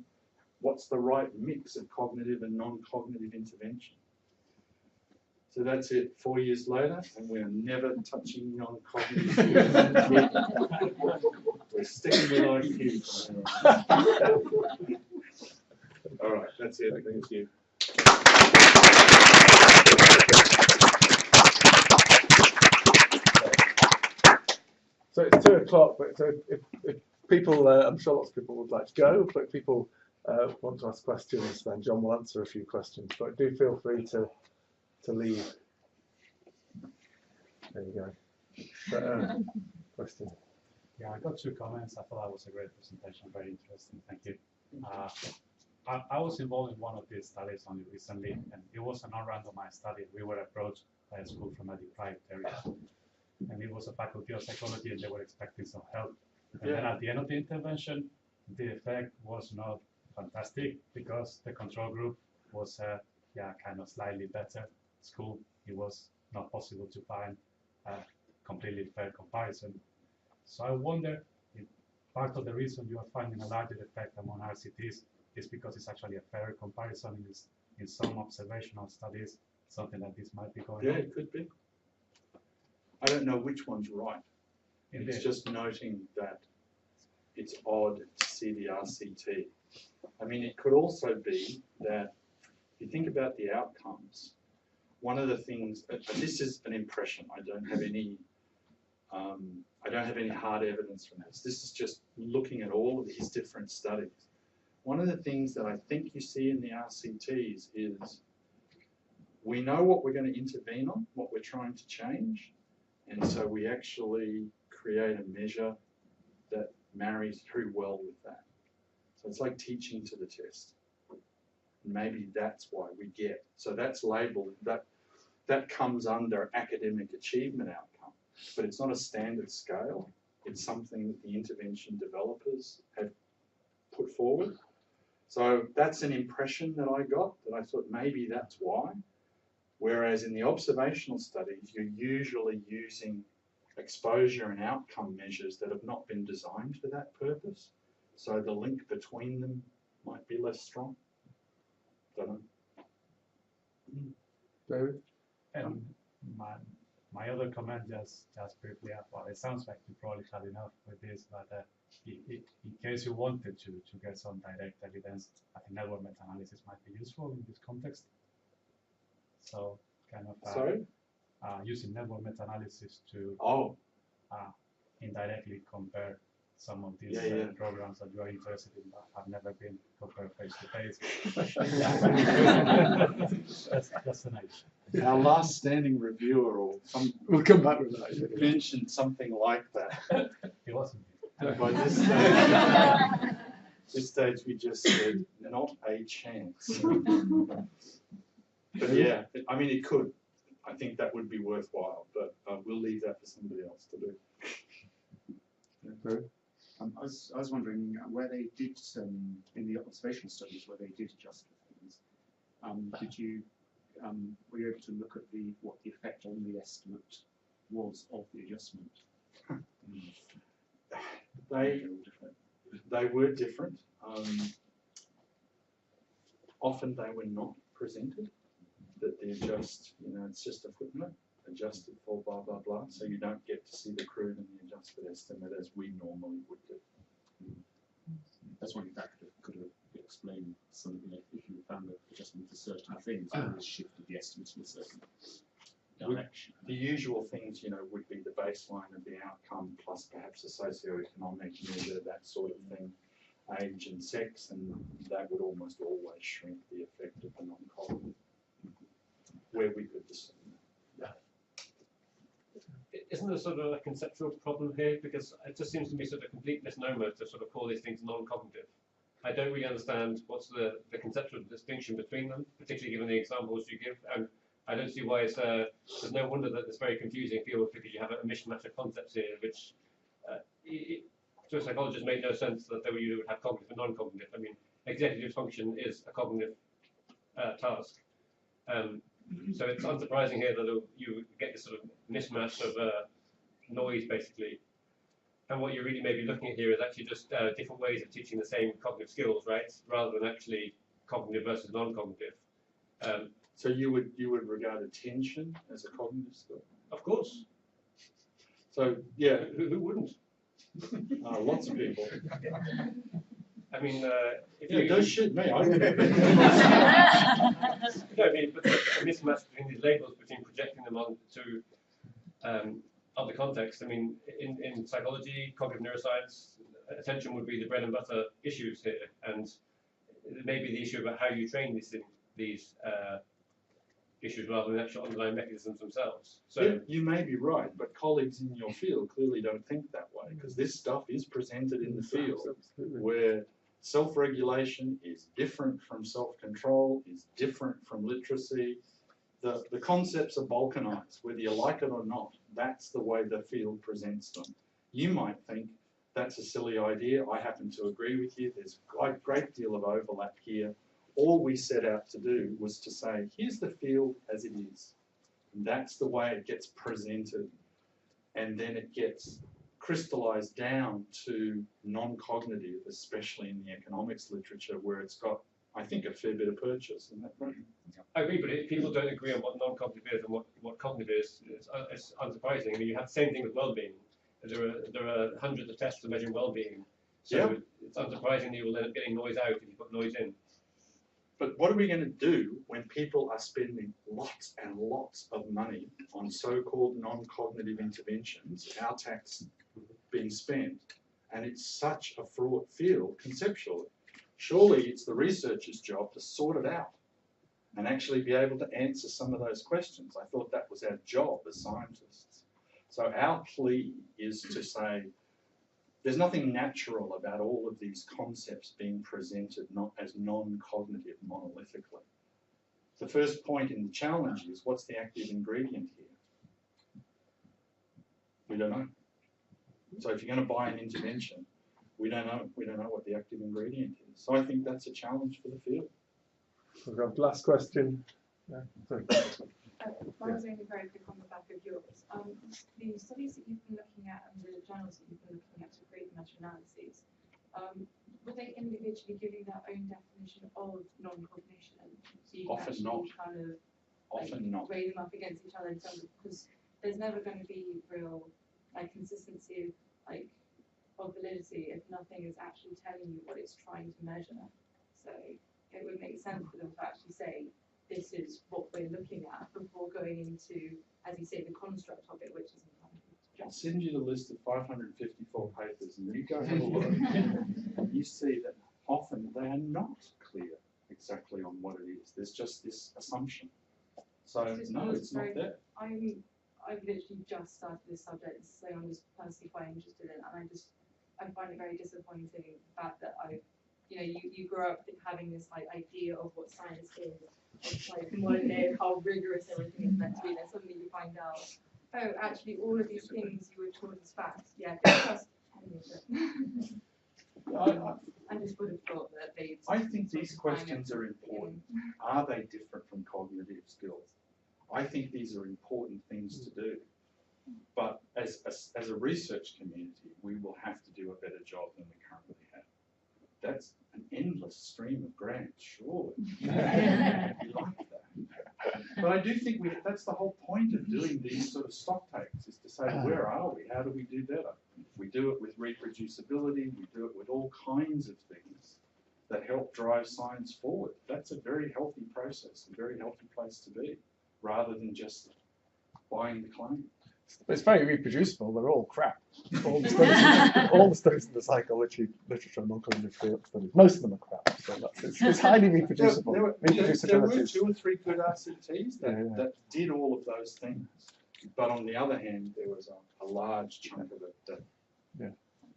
what's the right mix of cognitive and non-cognitive intervention. So that's it, 4 years later, and we're never touching non-cognitive intervention. We're sticking with IQ. All right, that's it, thank you. So it's 2 o'clock, but so if people, I'm sure lots of people would like to go, but if people want to ask questions, then John will answer a few questions. But do feel free to leave. There you go. But, question. Yeah, I got 2 comments. I thought that was a great presentation, very interesting. Thank you. I was involved in one of these studies only recently, and it was a non-randomized study. We were approached by a school from a deprived area, and it was a faculty of psychology, and they were expecting some help. And then at the end of the intervention, the effect was not fantastic because the control group was kind of slightly better school. It was not possible to find a completely fair comparison. So I wonder if part of the reason you are finding a larger effect among RCTs is because it's actually a fair comparison in some observational studies, something like this might be going on. Yeah, it could be. I don't know which one's right. Indeed. It's just noting that it's odd to see the RCT. I mean, it could also be that if you think about the outcomes, one of the things, this is an impression, I don't have any hard evidence from this. This is just looking at all of these different studies. One of the things that I think you see in the RCTs is we know what we're going to intervene on, what we're trying to change, and so we actually create a measure that marries very well with that. So it's like teaching to the test. Maybe that's why we get. So that's labelled, that comes under academic achievement outcome, but it's not a standard scale. It's something that the intervention developers have put forward. So that's an impression that I got, that I thought maybe that's why. Whereas in the observational studies, you're usually using exposure and outcome measures that have not been designed for that purpose. So the link between them might be less strong. Don't know. David? And my other comment, just briefly, well, it sounds like you probably had enough with this, but in case you wanted to get some direct evidence, I think network meta-analysis might be useful in this context. So kind of using network meta-analysis to indirectly compare some of these programs that you are interested in but have never been compared face to face. That's an idea. Our last standing reviewer or We'll come back with that. mentioned something like that. It wasn't. By this stage we just said, not a chance. But yeah, I mean, it could. I think that would be worthwhile, but we'll leave that for somebody else to do. I was wondering where they did, in the observational studies, where they did adjust things, were you able to look at what the effect on the estimate was of the adjustment? They were different. Often they were not presented. That they adjust, it's just a footnote, adjusted for blah, blah, blah. So you don't get to see the crude and the adjusted estimate as we normally would do. That's one that could have explained something if you found the adjustment for certain things, and shifted the estimates in a certain direction. The usual things, would be the baseline of the outcome plus perhaps a socioeconomic measure, that sort of thing, age and sex, and that would almost always shrink the effect of the non-cognitive, where we could discern that. isn't there sort of a conceptual problem here? Because it just seems to me sort of a complete misnomer to sort of call these things non-cognitive. I don't really understand what's the conceptual distinction between them, particularly given the examples you give. And I don't see why it's there's no wonder that it's very confusing field, because you have a mishmash of concepts here, which to a psychologist make no sense that you would have cognitive and non-cognitive. I mean, executive function is a cognitive task. So it's unsurprising here that you get this sort of mismatch of noise, basically. And what you're really maybe looking at here is actually just different ways of teaching the same cognitive skills, right? Rather than actually cognitive versus non-cognitive. So you would regard attention as a cognitive skill? Of course. So yeah, who wouldn't? Lots of people. I mean, don't shoot me. I no, I mean, but a mismatch between these labels, between projecting them onto other contexts. I mean, in psychology, cognitive neuroscience, attention would be the bread and butter issues here, and maybe the issue about how you train these issues rather than actual underlying mechanisms themselves. So yeah, you may be right, but colleagues in your field clearly don't think that way, because this stuff is presented in the field where self-regulation is different from self-control, is different from literacy. The concepts are balkanized, whether you like it or not. That's the way the field presents them. You might think that's a silly idea. I happen to agree with you. There's a great deal of overlap here. All we set out to do was to say, here's the field as it is. And that's the way it gets presented. And then it gets crystallized down to non-cognitive, especially in the economics literature, where it's got, I think, a fair bit of purchase. Isn't that right? I agree, but if people don't agree on what non-cognitive is and what cognitive is, it's unsurprising. I mean, you have the same thing with well-being. There are hundreds of tests to measure well-being. So yeah, it's unsurprising that you will end up getting noise out if you put noise in. But what are we going to do when people are spending lots and lots of money on so-called non-cognitive interventions, our tax being spent, and it's such a fraught field conceptually? Surely it's the researcher's job to sort it out and actually be able to answer some of those questions. I thought that was our job as scientists. So our plea is to say, there's nothing natural about all of these concepts being presented not as non-cognitive monolithically. The first point in the challenge is, what's the active ingredient here? We don't know. So if you're going to buy an intervention, we don't know. We don't know what the active ingredient is. So I think that's a challenge for the field. We've got last question. Yeah, Mine was only very quick on the back of yours. The studies that you've been looking at and the journals that you've been looking at to create the meta-analyses, were they individually giving their own definition of non-cognition? So you can Often not. Kind of Often not. weigh them up against each other in terms of, because there's never going to be real consistency of validity if nothing is actually telling you what it's trying to measure. So it would make sense for them to actually say, this is what we're looking at before going into, as you say, the construct of it, which is I'll send you the list of 554 papers, and you go have a look. And you see that often they are not clear exactly on what it is. There's just this assumption. So no, it's not there. I've literally just started this subject, so I'm just personally quite interested in it, and I find it very disappointing the fact that you grow up having this idea of what science is. It's modern day, how rigorous everything is meant to be, and then suddenly you find out, oh, actually all of these things you were taught as facts, yeah, don't trust any of them. I just would have thought that they. I think these questions are important. Are they different from cognitive skills? I think these are important things to do. But as a research community, we will have to do a better job than we currently have. That's an endless stream of grants, surely. We like that. But I do think that's the whole point of doing these sort of stock takes, is to say, where are we? How do we do better? We do it with reproducibility. We do it with all kinds of things that help drive science forward. That's a very healthy process, a very healthy place to be, rather than just buying the claim. It's very reproducible. They're all crap. All the studies in the psychology literature and non-cognitive field studies, most of them are crap. So it's highly reproducible. There were 2 or 3 good RCTs that did all of those things. But on the other hand, there was a large chunk of it that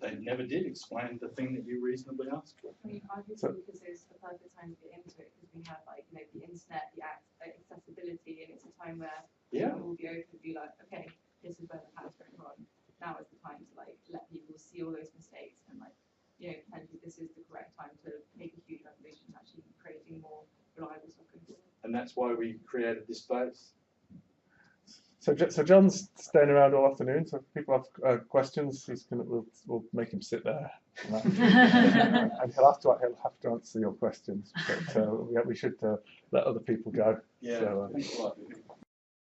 they never did explain the thing that you reasonably asked for. I mean, obviously, because it's the perfect time to get into it, because we have like, you know, the internet, the accessibility, and it's a time where people will be open to be like, okay, this is where the path's going wrong. Now is the time to like let people see all those mistakes and like, you know, potentially this is the correct time to make a huge revolution, actually creating more reliable stuff going forward. And that's why we created this space. So John's staying around all afternoon, so if people have questions, we'll make him sit there. And he'll have to answer your questions, but we should let other people go. Yeah, So, Thanks a lot.